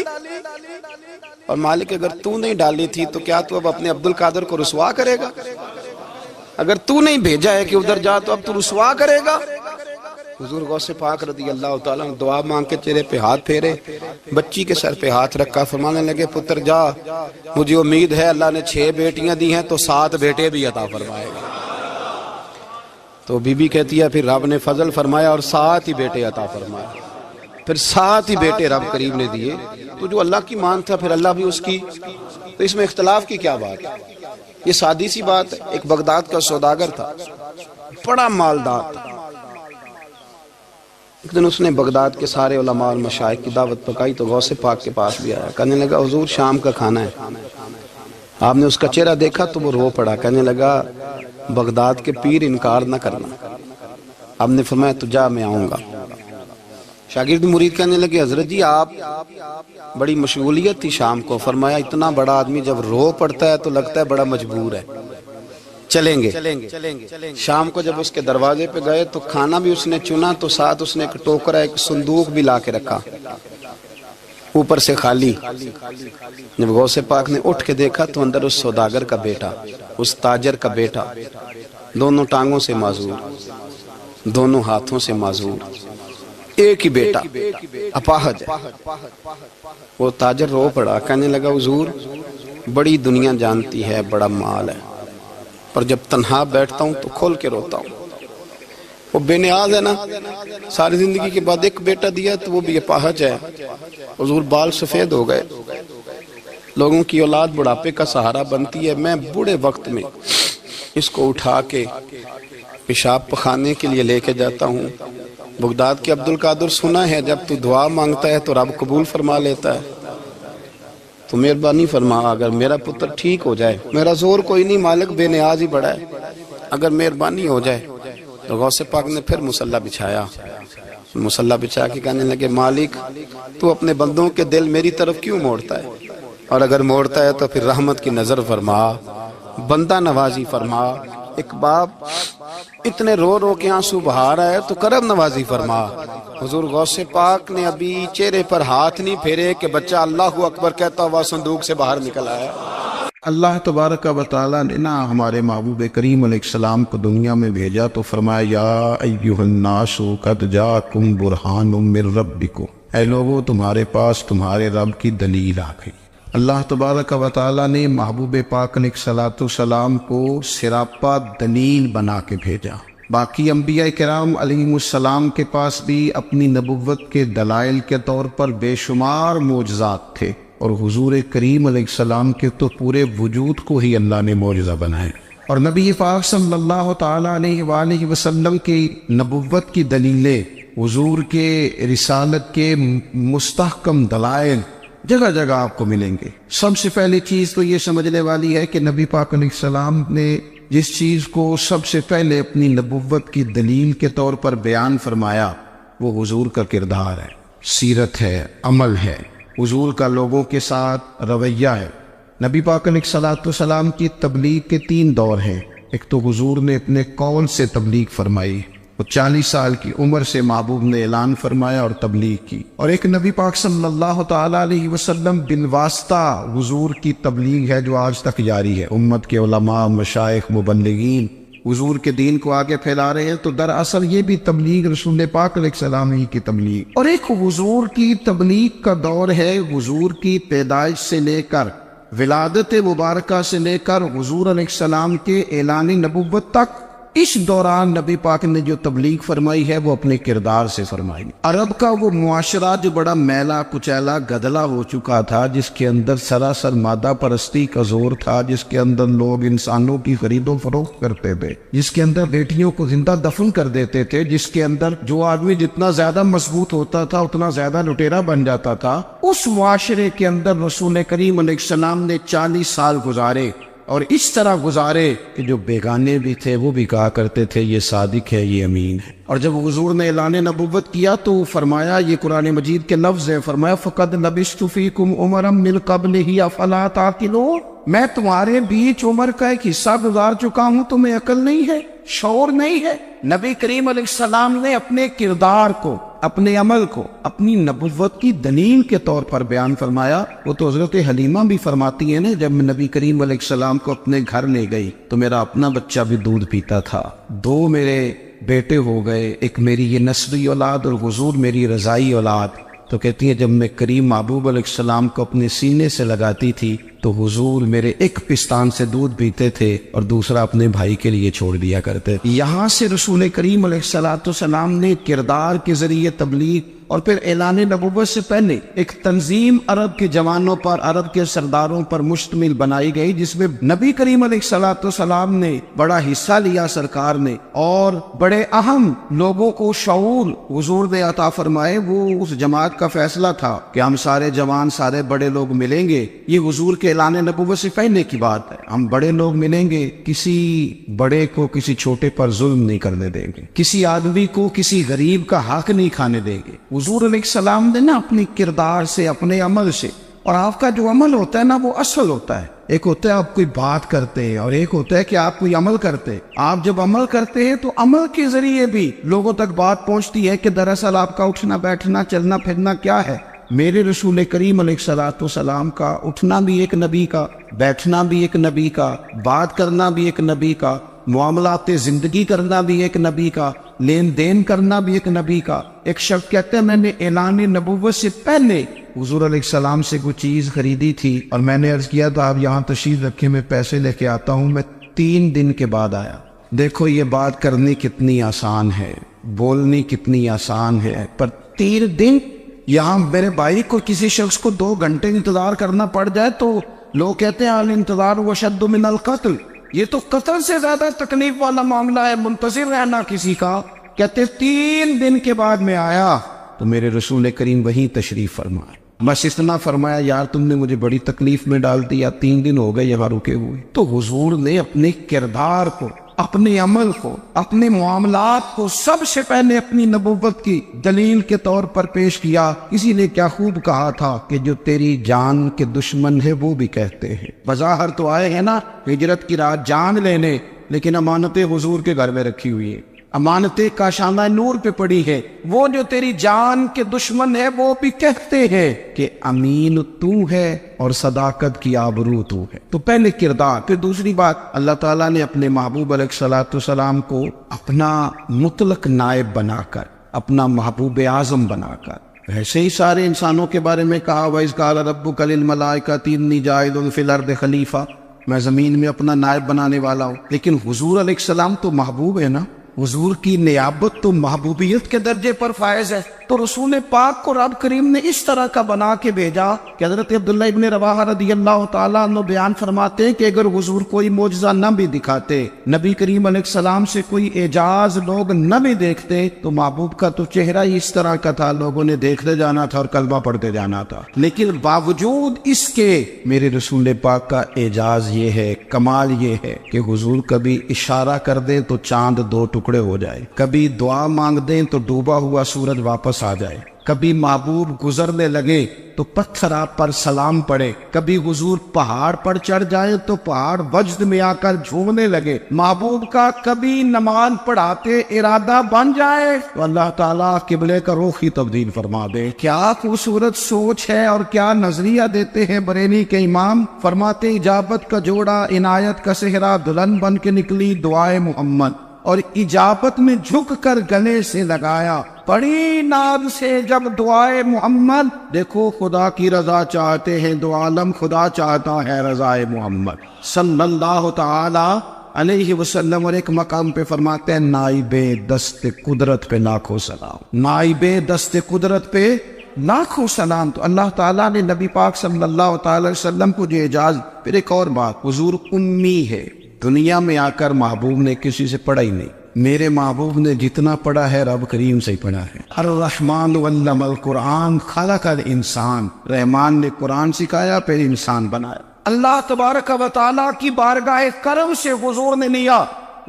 اور مالک اگر تو نہیں ڈالی تھی تو کیا تو اب اپنے عبد القادر کو رسوا کرے گا؟ اگر تو نہیں بھیجا ہے کہ ادھر جا تو اب تو رسوا کرے گا؟ حضور غوث پاک رضی اللہ تعالیٰ عنہ دعا مانگ کے چہرے پہ ہاتھ پھیرے، بچی کے سر پہ ہاتھ رکھا، فرمانے لگے پتر جا، مجھے امید ہے اللہ نے 6 بیٹیاں دی ہیں تو 7 بیٹے بھی عطا فرمائے گا۔ تو بی بی کہتی ہے پھر رب نے فضل فرمایا اور 7 ہی بیٹے عطا فرمائے، پھر 7 ہی بیٹے رب کریم نے دیے۔ تو جو اللہ کی مان تھا پھر اللہ بھی اس کی، تو اس میں اختلاف کی کیا بات ہے؟ یہ سادی سی بات ہے۔ ایک بغداد کا سوداگر تھا، بڑا مالدار تھا۔ ایک دن اس نے بغداد کے سارے علماء اور مشائخ کی دعوت پکائی تو غوث پاک کے پاس بھی آیا، کہنے لگا حضور شام کا کھانا ہے۔ آپ نے اس کا چہرہ دیکھا تو وہ رو پڑا، کہنے لگا بغداد کے پیر انکار نہ کرنا۔ آپ نے فرمایا تو جا میں آؤں گا۔ شاگرد مرید کہنے لگے حضرت جی آپ بڑی مشغولیت تھی شام کو، فرمایا اتنا بڑا آدمی جب رو پڑتا ہے تو لگتا ہے بڑا مجبور ہے، چلیں گے۔ شام کو جب اس کے دروازے پہ گئے تو کھانا بھی اس نے چنا تو ساتھ اس نے ایک ٹوکرا ایک صندوق بھی لا کے رکھا، اوپر سے خالی۔ جب غوث پاک نے اٹھ کے دیکھا تو اندر اس سوداگر کا بیٹا، اس تاجر کا بیٹا، دونوں ٹانگوں سے معذور، دونوں ہاتھوں سے معذور، ایک ہی بیٹا اپاہج ہے۔ وہ تاجر رو پڑا، کہنے لگا حضور بڑی دنیا جانتی ہے، بڑا مال ہے، پر جب تنہا بیٹھتا ہوں تو کھول کے روتا ہوں۔ وہ بے نیاز ہے نا، ساری زندگی کے بعد ایک بیٹا دیا تو وہ بھی اپاہج ہے۔ حضور بال سفید ہو گئے، لوگوں کی اولاد بڑھاپے کا سہارا بنتی ہے، میں بوڑھے وقت میں اس کو اٹھا کے پیشاب پخانے کے لیے لے کے جاتا ہوں۔ بغداد کے عبد القادر سنا ہے جب تو دعا مانگتا ہے تو رب قبول فرما لیتا ہے، تو مہربانی فرما اگر میرا پتر ٹھیک ہو جائے، میرا زور کوئی نہیں، مالک بے نیاز ہی بڑا ہے، اگر مہربانی ہو جائے۔ تو غوث پاک نے پھر مصلح بچھایا، مصلح بچھا کے کہنے لگے مالک تو اپنے بندوں کے دل میری طرف کیوں موڑتا ہے، اور اگر موڑتا ہے تو پھر رحمت کی نظر فرما، بندہ نوازی فرما۔ ایک باپ اتنے رو رو کے آنسو بہا رہا ہے تو کرم نوازی فرما۔ حضور غوث پاک نے ابھی چہرے پر ہاتھ نہیں پھیرے کہ بچہ اللہ اکبر کہتا ہوا صندوق سے باہر نکل آیا۔ اللہ تبارک و تعالیٰ نے نا ہمارے محبوب کریم علیہ السلام کو دنیا میں بھیجا تو فرمایا یا ایھا الناس قد جاءکم برہان من ربکم، اے لوگو تمہارے پاس تمہارے رب کی دلیل آ گئی۔ اللہ تبارک و تعالیٰ نے محبوب پاک علیہ السلام کو سراپا دلیل بنا کے بھیجا۔ باقی انبیاء کرام علیہم السلام کے پاس بھی اپنی نبوت کے دلائل کے طور پر بے شمار معجزات تھے، اور حضور کریم علیہ السلام کے تو پورے وجود کو ہی اللہ نے معجزہ بنائے۔ اور نبی پاک صلی اللہ تعالیٰ علیہ وآلہ وسلم کی نبوت کی دلیلیں، حضور کے رسالت کے مستحکم دلائل جگہ جگہ آپ کو ملیں گے۔ سب سے پہلی چیز تو یہ سمجھنے والی ہے کہ نبی پاک علیہ السلام نے جس چیز کو سب سے پہلے اپنی نبوت کی دلیل کے طور پر بیان فرمایا وہ حضور کا کردار ہے، سیرت ہے، عمل ہے، حضور کا لوگوں کے ساتھ رویہ ہے۔ نبی پاک علیہ السلام کی تبلیغ کے 3 دور ہیں۔ ایک تو حضور نے اپنے قول سے تبلیغ فرمائی، وہ 40 سال کی عمر سے محبوب نے اعلان فرمایا اور تبلیغ کی، اور ایک نبی پاک صلی اللہ تعالیٰ علیہ وسلم بالواسطہ حضور کی تبلیغ ہے جو آج تک جاری ہے۔ امت کے علماء، مشائخ، مبلغین حضور کے دین کو آگے پھیلا رہے ہیں، تو دراصل یہ بھی تبلیغ رسول پاک علیہ السلام ہی کی تبلیغ۔ اور ایک حضور کی تبلیغ کا دور ہے حضور کی پیدائش سے لے کر ولادت مبارکہ سے لے کر حضور علیہ السلام کے اعلان نبوت تک۔ اس دوران نبی پاک نے جو تبلیغ فرمائی ہے وہ اپنے کردار سے فرمائی۔ عرب کا وہ معاشرہ جو بڑا میلا کچیلا گدلا ہو چکا تھا، جس کے اندر سراسر مادہ پرستی کا زور تھا، جس کے اندر لوگ انسانوں کی خرید و فروخت کرتے تھے، جس کے اندر بیٹیوں کو زندہ دفن کر دیتے تھے، جس کے اندر جو آدمی جتنا زیادہ مضبوط ہوتا تھا اتنا زیادہ لٹیرا بن جاتا تھا، اس معاشرے کے اندر رسول کریم علیہ السلام نے 40 سال گزارے، اور اس طرح گزارے کہ جو بیگانے بھی تھے وہ بھی کہا کرتے تھے یہ صادق ہے، یہ امین ہے۔ اور جب حضور نے اعلان نبوت کیا تو فرمایا، یہ قرآن مجید کے لفظ ہیں، فرمایا فَقَدْ لَبِثْتُ فِيكُمْ عُمَرًا مِّن قَبْلِهِ أَفَلَا تَعْقِلُونَ، میں تمہارے بیچ عمر کا ایک حصہ گزار چکا ہوں، تمہیں عقل نہیں ہے، شعور نہیں ہے۔ نبی کریم علیہ السلام نے اپنے کردار کو، اپنے عمل کو اپنی نبوت کی دلیل کے طور پر بیان فرمایا۔ وہ تو حضرت حلیمہ بھی فرماتی ہیں نا، جب میں نبی کریم علیہ السلام کو اپنے گھر لے گئی تو میرا اپنا بچہ بھی دودھ پیتا تھا، 2 میرے بیٹے ہو گئے، ایک میری یہ نسبی اولاد اور حضور میری رضائی اولاد۔ تو کہتی ہیں جب میں کریم محبوب علیہ السلام کو اپنے سینے سے لگاتی تھی تو حضور میرے ایک پستان سے دودھ پیتے تھے اور دوسرا اپنے بھائی کے لیے چھوڑ دیا کرتے۔ یہاں سے رسول کریم علیہ السلام نے کردار کے ذریعے تبلیغ اور پھر اعلان نبوت سے پہلے ایک تنظیم عرب کے جوانوں پر، عرب کے سرداروں پر مشتمل بنائی گئی، جس میں نبی کریم علیہ السلام نے بڑا حصہ لیا سرکار نے، اور بڑے اہم لوگوں کو شعور حضور نے عطا فرمائے۔ وہ اس جماعت کا فیصلہ تھا کہ ہم سارے جوان، سارے بڑے لوگ ملیں گے، یہ حضور کے اعلان نبوت سے پہلے کی بات ہے، ہم بڑے لوگ ملیں گے، کسی بڑے کو کسی چھوٹے پر ظلم نہیں کرنے دیں گے، کسی آدمی کو کسی غریب کا حق نہیں کھانے دیں گے۔ حضور علیہ السلام نے نا اپنی کردار سے، اپنے عمل سے، اور آپ کا جو عمل ہوتا ہے نا وہ اصل ہوتا ہے، ایک ہوتا ہے آپ کوئی بات کرتے ہیں اور ایک ہوتا ہے کہ آپ کوئی عمل کرتے ہیں۔ آپ جب عمل کرتے ہیں تو عمل کے ذریعے بھی لوگوں تک بات پہنچتی ہے کہ دراصل آپ کا اٹھنا بیٹھنا چلنا پھرنا کیا ہے۔ میرے رسول کریم علیہ السلام کا اٹھنا بھی ایک نبی کا، بیٹھنا بھی ایک نبی کا، بات کرنا بھی ایک نبی کا، معاملات زندگی کرنا بھی ایک نبی کا، لین دین کرنا بھی ایک نبی کا۔ ایک شخص کہتے ہیں میں نے اعلان نبوت سے پہلے حضور علیہ السلام سے کوئی چیز خریدی تھی اور میں نے عرض کیا تھا آپ یہاں تشریف رکھے، میں پیسے لے کے آتا ہوں، میں 3 دن کے بعد آیا۔ دیکھو یہ بات کرنی کتنی آسان ہے، بولنی کتنی آسان ہے، پر 3 دن یہاں میرے بھائی کو کسی شخص کو 2 گھنٹے انتظار کرنا پڑ جائے تو لوگ کہتے ہیں الانتظار وشد من القتل، یہ تو قتل سے زیادہ تکلیف والا معاملہ ہے، منتظر رہنا کسی کا۔ کہتے 3 دن کے بعد میں آیا تو میرے رسول کریم وہیں تشریف فرمائے، بس اتنا فرمایا یار تم نے مجھے بڑی تکلیف میں ڈال دیا، 3 دن ہو گئے یہاں رکے ہوئے۔ تو حضور نے اپنے کردار کو، اپنے عمل کو، اپنے معاملات کو سب سے پہلے اپنی نبوت کی دلیل کے طور پر پیش کیا۔ اسی نے کیا خوب کہا تھا کہ جو تیری جان کے دشمن ہے وہ بھی کہتے ہیں، بظاہر تو آئے ہیں نا ہجرت کی رات جان لینے، لیکن امانتیں حضور کے گھر میں رکھی ہوئی ہیں، امانتیں کاشانہ نور پہ پڑی ہے۔ وہ جو تیری جان کے دشمن ہے وہ بھی کہتے ہیں کہ امین تو ہے اور صداقت کی آبرو تو ہے۔ تو پہلے کردار، پھر دوسری بات اللہ تعالیٰ نے اپنے محبوب علیہ السلام کو اپنا مطلق نائب بنا کر، اپنا محبوب اعظم بنا کر، ایسے ہی سارے انسانوں کے بارے میں کہا وَإِذْ قَالَ رَبُّكَ لِلْمَلَائِكَةِ إِنِّي جَاعِلٌ فِي الْأَرْضِ خَلِيفَةً، میں زمین میں اپنا نائب بنانے والا ہوں۔ لیکن حضور علیہ السلام تو محبوب ہے نا، حضور کی نیابت تو محبوبیت کے درجے پر فائز ہے، تو رسول پاک کو رب کریم نے اس طرح کا بنا کے بھیجا کہ حضرت عبداللہ ابن رواحہ رضی اللہ تعالیٰ عنہ بیان فرماتے ہیں کہ اگر حضور کوئی معجزہ نہ بھی دکھاتے، نبی کریم علیہ السلام سے کوئی اعجاز لوگ نہ بھی دیکھتے، تو محبوب کا تو چہرہ ہی اس طرح کا تھا، لوگوں نے دیکھتے جانا تھا اور کلمہ پڑھتے جانا تھا۔ لیکن باوجود اس کے میرے رسول پاک کا اعجاز یہ ہے، کمال یہ ہے کہ حضور کبھی اشارہ کر دیں تو چاند دو ٹکڑے ہو جائے، کبھی دعا مانگ دیں تو ڈوبا ہوا سورج واپس آ جائے، کبھی محبوب گزرنے لگے تو پتھر آپ پر سلام پڑے، کبھی حضور پہاڑ پر چڑھ جائے تو پہاڑ وجد میں آ کر جھومنے لگے، محبوب کا کبھی نماز پڑھاتے ارادہ بن جائے تو اللہ تعالیٰ قبلے کا رخ ہی تبدیل فرما دے۔ کیا خوبصورت سوچ ہے اور کیا نظریہ دیتے ہیں بریلی کے امام، فرماتے اجابت کا جوڑا عنایت کا صحرا، دلہن بن کے نکلی دعائے محمد، اور اجابت میں جھک کر گلے سے لگایا بڑی ناز سے جب دعائے محمد، دیکھو خدا کی رضا چاہتے ہیں، دو عالم خدا چاہتا ہے رضائے محمد صلی اللہ تعالی علیہ وسلم۔ اور ایک مقام پہ فرماتے ہیں نائب دست قدرت پہ لاکھوں سلام، نائب دست قدرت پہ لاکھوں سلام۔ تو اللہ تعالیٰ نے نبی پاک صلی اللہ تعالی علیہ وسلم کو جو اعجاز۔ پھر ایک اور بات، حضور امی ہے، دنیا میں آ کر محبوب نے کسی سے پڑھا ہی نہیں، میرے محبوب نے جتنا پڑھا ہے رب کریم سے ہی پڑھا ہے۔ الرحمن علم القرآن خلق الانسان، رحمان نے قرآن سکھایا پھر انسان بنایا۔ اللہ تبارک و تعالیٰ کی بارگاہ کرم سے حضور نے لیا،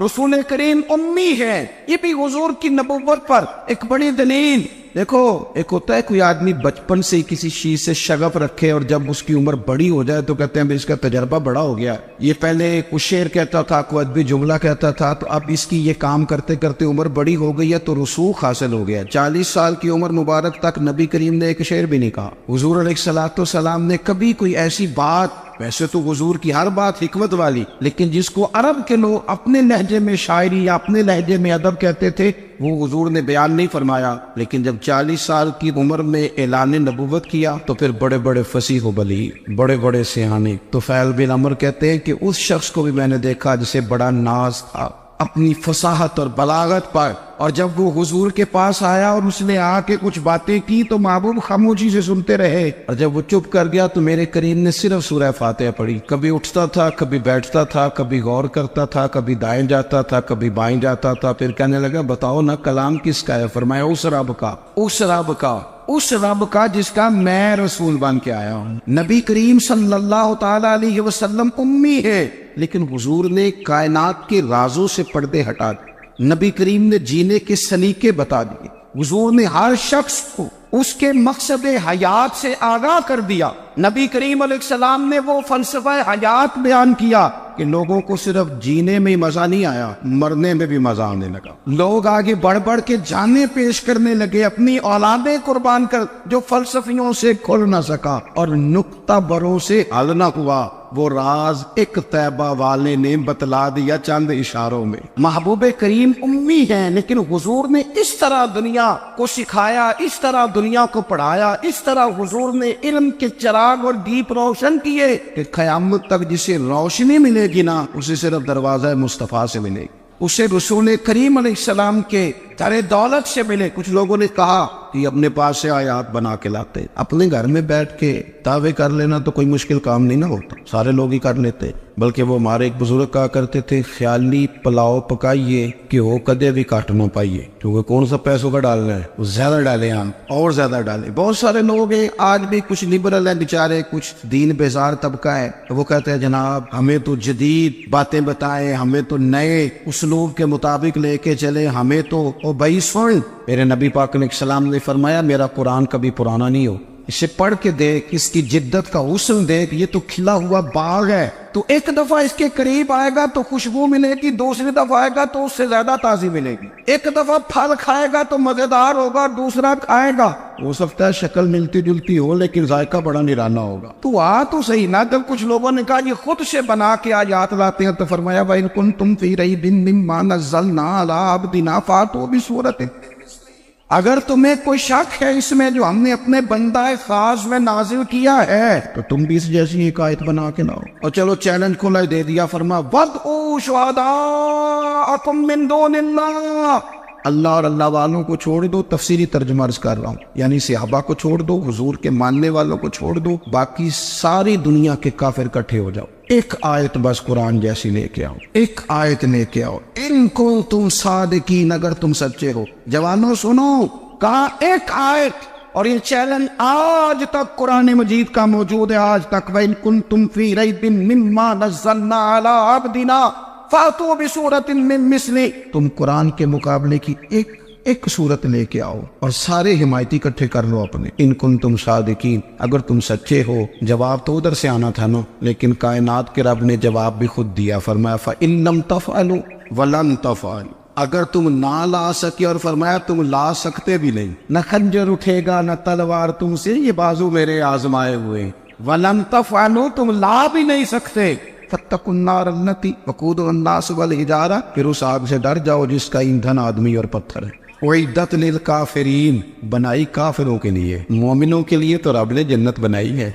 رسول کریم امی ہے، یہ بھی حضور کی نبوت پر ایک بڑی دلیل۔ دیکھو ایک ہوتا ہے کوئی آدمی بچپن سے کسی چیز سے شغف رکھے اور جب اس کی عمر بڑی ہو جائے تو کہتے ہیں اس کا تجربہ بڑا ہو گیا، یہ پہلے کچھ شعر کہتا تھا، کوئی ادبی جملہ کہتا تھا، تو اب اس کی یہ کام کرتے کرتے عمر بڑی ہو گئی ہے تو رسوخ حاصل ہو گیا۔ 40 سال کی عمر مبارک تک نبی کریم نے ایک شعر بھی نہیں کہا، حضور علیہ الصلوۃ والسلام نے کبھی کوئی ایسی بات، ویسے تو حضور کی ہر بات حکمت والی، لیکن جس کو عرب کے لوگ اپنے لہجے میں شاعری یا اپنے لہجے میں ادب کہتے تھے وہ حضور نے بیان نہیں فرمایا۔ لیکن جب 40 سال کی عمر میں اعلان نبوت کیا تو پھر بڑے بڑے فصیح و بلیغ، بڑے بڑے سیانے طفیل بن عمر کہتے ہیں کہ اس شخص کو بھی میں نے دیکھا جسے بڑا ناز تھا اپنی فصاحت اور بلاغت پر، اور جب وہ حضور کے پاس آیا اور اس نے آ کے کچھ باتیں کی تو محبوب خاموشی سے سنتے رہے، اور جب وہ چپ کر گیا تو میرے کریم نے صرف سورہ فاتحہ پڑھی، کبھی اٹھتا تھا، کبھی بیٹھتا تھا، کبھی غور کرتا تھا، کبھی دائیں جاتا تھا، کبھی بائیں جاتا تھا، پھر کہنے لگا بتاؤ نا کلام کس کا ہے؟ فرمایا اس رب کا، اس رب کا، اس رب کا جس کا میں رسول بن کے آیا ہوں۔ نبی کریم صلی اللہ تعالی علیہ وسلم امی ہے، لیکن حضور نے کائنات کے رازوں سے پردے ہٹا دیے، نبی کریم نے جینے کے سلیقے بتا دیے، حضور نے ہر شخص کو اس کے مقصد حیات سے آگاہ کر دیا۔ نبی کریم علیہ السلام نے وہ فلسفہ حیات بیان کیا کہ لوگوں کو صرف جینے میں مزہ نہیں آیا، مرنے میں بھی مزہ آنے لگا، لوگ آگے بڑھ بڑھ کے جانیں پیش کرنے لگے، اپنی اولادیں قربان کر، جو فلسفیوں سے کھل نہ سکا اور نکتہ بروں سے حل نہ ہوا، وہ راز ایک طیبہ والے نے بتلا دیا چند اشاروں میں۔ محبوب کریم امی ہیں، لیکن حضور نے اس طرح دنیا کو سکھایا، اس طرح دنیا کو پڑھایا، اس طرح حضور نے علم کے چراغ اور دیپ روشن کیے کہ قیامت تک جسے روشنی ملے گی نا اسے صرف دروازہ مصطفیٰ سے ملے گی، اسے رسول کریم علیہ السلام کے در دولت سے ملے۔ کچھ لوگوں نے کہا کہ اپنے پاس سے آیات بنا کے لاتے، اپنے گھر میں بیٹھ کے دعوے کر لینا تو کوئی مشکل کام نہیں نہ ہوتا، سارے لوگ ہی کر لیتے، بلکہ وہ ہمارے ایک بزرگ کہا کرتے تھے خیالی پلاؤ پکائیے کہ وہ کدے بھی کٹ نہ پائیے، کیونکہ کون سا پیسوں کا ڈالنا ہے، وہ زیادہ ڈالیں آپ اور زیادہ ڈالیں۔ بہت سارے لوگ ہیں آج بھی، کچھ لبرل ہیں بیچارے، کچھ دین بیزار طبقہ ہے، وہ کہتے ہیں جناب ہمیں تو جدید باتیں بتائیں، ہمیں تو نئے اسلوب کے مطابق لے کے چلے، ہمیں تو او بھائی سن، میرے نبی پاک علیہ السلام نے فرمایا میرا قرآن کبھی پرانا نہیں ہو، اسے پڑھ کے دیکھ، اس کی جدت کا حسن دیکھ، یہ تو کھلا ہوا باغ ہے، تو ایک دفعہ اس کے قریب آئے گا تو خوشبو ملے گی، دوسری دفعہ آئے گا تو اس سے زیادہ تازی ملے گی، ایک دفعہ پھل کھائے گا تو مزیدار ہوگا، دوسرا کھائے گا ہو سکتا ہے شکل ملتی جلتی ہو لیکن ذائقہ بڑا نرالا ہوگا۔ تو تو صحیح نا، جب کچھ لوگوں نے کہا یہ خود سے بنا کے آیات لاتے ہیں تو فرمایا وَإِن كُنتُمْ فِي رَيْبٍ مِّمَّا نَزَّلْنَا عَلَىٰ عَبْدِنَا فَأْتُوا بِسُورَةٍ، اگر تمہیں کوئی شک ہے اس میں جو ہم نے اپنے بندہ خاص میں نازل کیا ہے تو تم بھی اس جیسی ایک آیت بنا کے لاؤ. اور چلو چیلنج کھلا دے دیا، فرما وَادْعُوا شُهَدَاءَكُم مِّن دُونِ اللَّهِ. اللہ اور اللہ والوں کو چھوڑ دو، تفسیری ترجمہ عرض کر رہا ہوں، یعنی صحابہ کو چھوڑ دو، حضور کے ماننے والوں کو چھوڑ دو، باقی ساری دنیا کے کافر اکٹھے ہو جاؤ، ایک آیت بس قرآن جیسی لے کے آؤ، ایک آیت لے کے آؤ. ان کنتم صادقین، اگر تم سچے ہو. جوانوں سنو، کہا ایک آیت. اور یہ چیلنج آج تک قرآن مجید کا موجود ہے، آج تک. وَإِن كُنتُمْ فِي رَيْبٍ مِّمَّا نَزَّلْنَا عَلَىٰ عَبْدِنَا فَأْتُوا بِسُورَةٍ مِّن مِّثْلِهِ. تم قرآن کے مقابلے کی ایک صورت لے کے آؤ اور سارے حمایتی اکٹھے کر لو اپنے. ان کنتم صادقین، اگر تم سچے ہو. جواب تو ادھر سے آنا تھا نا، لیکن کائنات کے رب نے جواب بھی خود دیا، فرمایا فَإِن لَّمْ تَفْعَلُوا وَلَن تَفْعَلُوا. اگر تم نہ لا سکے، اور فرمایا تم لا سکتے بھی نہیں، نہ خنجر اٹھے گا نہ تلوار تم سے، یہ بازو میرے آزمائے ہوئے. وَلَن تَفْعَلُوا، تم لا بھی نہیں سکتے. فَاتَّقُوا النَّارَ الَّتِي وَقُودُهَا النَّاسُ وَالْحِجَارَةُ، پھر اس آگ سے ڈر جاؤ جس کا ایندھن آدمی اور پتھر ہے. اعدت للکافرین، بنائی کافروں کے لیے. مومنوں کے لیے تو رب نے جنت بنائی ہے.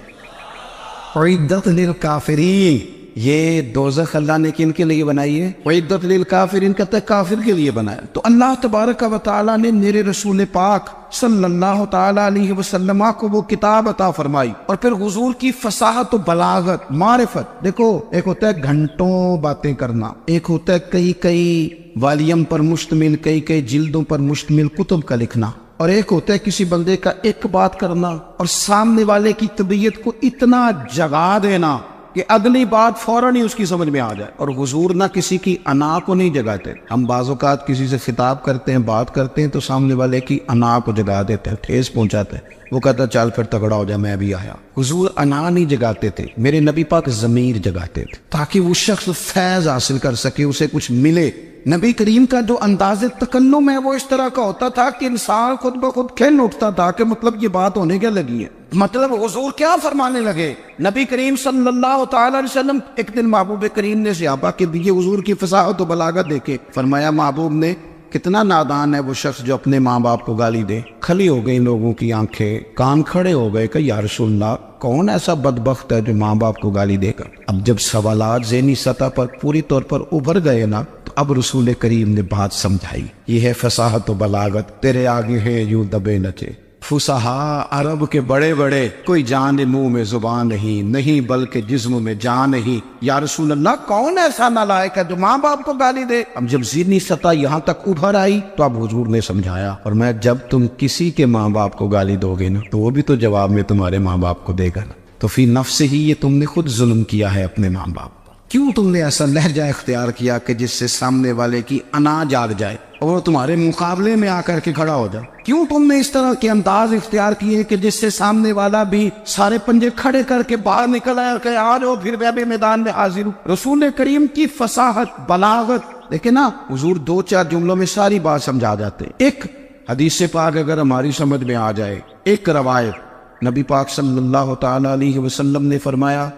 اعدت للکافرین، یہ دوزخ اللہ نے کن کے لیے بنائی ہے؟ اعدت للکافرین کہتا ہے کافر کے لیے بنایا. تو اللہ تبارک و تعالیٰ نے میرے رسول پاک صلی اللہ تعالیٰ علیہ وسلم کو وہ کتاب عطا فرمائی، اور پھر حضور کی فصاحت و بلاغت، معرفت. دیکھو، ایک ہوتا ہے گھنٹوں باتیں کرنا، ایک ہوتا ہے کئی والیم پر مشتمل، کئی جلدوں پر مشتمل کتب کا لکھنا، اور ایک ہوتا ہے کسی بندے کا ایک بات کرنا اور سامنے والے کی طبیعت کو اتنا جگا دینا کہ اگلی بات فوراً ہی اس کی سمجھ میں آ جائے. اور حضور نہ کسی کی انا کو نہیں جگاتے. ہم بعض اوقات کسی سے خطاب کرتے ہیں، بات کرتے ہیں تو سامنے والے کی انا کو جگا دیتے ہیں، ٹھیس پہنچاتے ہیں. وہ کہتا چل پھر تگڑا ہو جائے، میں بھی آیا. حضور انا نہیں جگاتے تھے، میرے نبی پاک ضمیر جگاتے تھے تاکہ وہ شخص فیض حاصل کر سکے، اسے کچھ ملے. نبی کریم کا جو انداز تکلم ہے وہ اس طرح کا ہوتا تھا کہ انسان خود بخود کھل اٹھتا تھا کہ مطلب یہ بات ہونے کیا لگی ہے، مطلب حضور کیا فرمانے لگے. نبی کریم صلی اللہ تعالی علیہ وسلم ایک دن محبوب کریم نے صحابہ کے دیے حضور کی فصاحت و بلاغت دیکھے. فرمایا محبوب نے کتنا نادان ہے وہ شخص جو اپنے ماں باپ کو گالی دے. کھلی ہو گئی لوگوں کی آنکھیں، کان کھڑے ہو گئے کہ یا رسول اللہ کون ایسا بدبخت ہے جو ماں باپ کو گالی دے گا. اب جب سوالات ذہنی سطح پر پوری طور پر ابھر گئے نا، تو اب رسول کریم نے بات سمجھائی. یہ ہے فصاحت و بلاغت، تیرے آگے ہے یوں دبے نچے. فصحا عرب کے بڑے بڑے، کوئی جان منہ میں زبان نہیں بلکہ جسم میں جان نہیں. یا رسول اللہ کون ایسا نالائق ہے جو ماں باپ کو گالی دے. اب جب ذہنی سطح یہاں تک ابھر آئی تو اب حضور نے سمجھایا، اور میں جب تم کسی کے ماں باپ کو گالی دو گے نا تو وہ بھی تو جواب میں تمہارے ماں باپ کو دے گا نا. تو فی نفس ہی یہ تم نے خود ظلم کیا ہے اپنے ماں باپ. کیوں تم نے ایسا لہجہ اختیار کیا کہ جس سے سامنے والے کی انا جاگ جائے اور وہ تمہارے مقابلے میں آ کر کے کھڑا ہو جائے؟ کیوں تم نے اس طرح کے انداز اختیار کیے کہ جس سے سامنے والا بھی سارے پنجے کھڑے کر کے باہر نکل آئے اور کہ آ جاؤ پھر میں بھی میدان میں حاضر ہوں. رسول کریم کی فصاحت بلاغت دیکھیں نا، حضور 2-4 جملوں میں ساری بات سمجھا جاتے. ایک حدیث پاک اگر ہماری سمجھ میں آ جائے، ایک روایت نبی پاک صلی اللہ تعالی علیہ وسلم نے فرمایا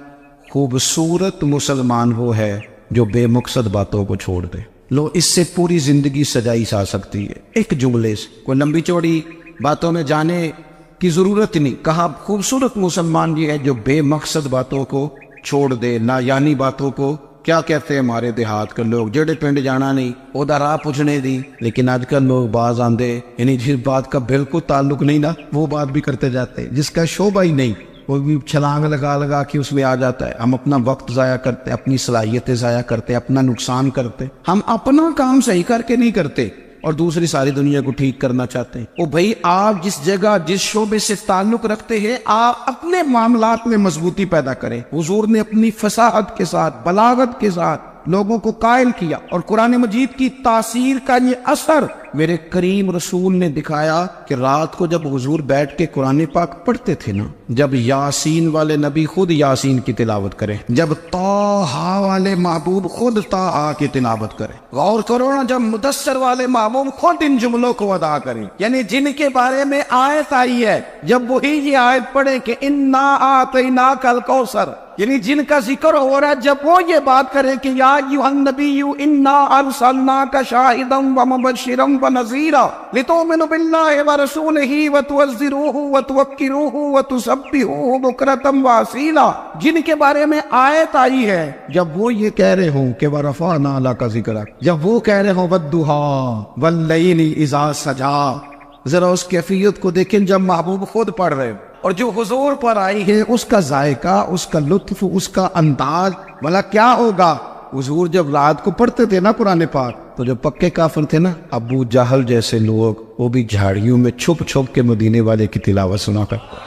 خوبصورت مسلمان وہ ہے جو بے مقصد باتوں کو چھوڑ دے. لو اس سے پوری زندگی سجائی جا سکتی ہے ایک جملے سے. کوئی لمبی چوڑی باتوں میں جانے کی ضرورت نہیں. کہا خوبصورت مسلمان یہ ہے جو بے مقصد باتوں کو چھوڑ دے، نہ یعنی باتوں کو. کیا کہتے ہیں ہمارے دیہات کے لوگ، جڑے پنڈ جانا نہیں اودا راہ پوچھنے دی. لیکن آج کل لوگ باز آندے، یعنی جس بات کا بالکل تعلق نہیں نا وہ بات بھی کرتے جاتے ہیں، جس کا شعبہ ہی نہیں وہ بھی چھلانگ لگا کے اس میں آ جاتا ہے. ہم اپنا وقت ضائع کرتے، اپنی صلاحیتیں ضائع کرتے، اپنا نقصان کرتے. ہم اپنا کام صحیح کر کے نہیں کرتے اور دوسری ساری دنیا کو ٹھیک کرنا چاہتے ہیں. او بھائی آپ جس جگہ جس شعبے سے تعلق رکھتے ہیں آپ اپنے معاملات میں مضبوطی پیدا کریں. حضور نے اپنی فصاحت کے ساتھ بلاغت کے ساتھ لوگوں کو قائل کیا، اور قرآن مجید کی تاثیر کا یہ اثر میرے کریم رسول نے دکھایا کہ رات کو جب حضور بیٹھ کے قرآن پاک پڑھتے تھے نا، جب یاسین والے نبی خود یاسین کی تلاوت کریں، جب طٰہٰ والے محبوب خود طٰہٰ کی تلاوت کریں، غور کرو نا جب مدثر والے محبوب خود ان جملوں کو ادا کریں، یعنی جن کے بارے میں آیت آئی ہے، جب وہی یہ آیت پڑھیں کہ انا اعطیناک الکوثر، یعنی جن کا ذکر ہو رہا ہے، جب وہ یہ بات کریں کہ یا ایھا النبی انا ارسلناک شاہدا ومبشرا ونذیرا لتؤمنوا باللہ ورسولہ وتعزروہ وتوقروہ وتسبحوہ بکرۃ واصیلا، جن کے بارے میں آیت آئی ہے جب وہ یہ کہہ رہے ہوں کہ ورفعنا لک ذکرک، جب وہ کہہ رہے ہوں والضحیٰ واللیل اذا سجا، ذرا اس کیفیت کو دیکھیں جب محبوب خود پڑھ رہے اور جو حضور پر آئی ہے، اس کا ذائقہ، اس کا لطف، اس کا انداز، بھلا کیا ہوگا؟ حضور جب رات کو پڑھتے تھے نا قرآن پاک، تو جو پکے کافر تھے نا، ابو جہل جیسے لوگ، وہ بھی جھاڑیوں میں چھپ چھپ کے مدینے والے کی تلاوت سنا کرتے،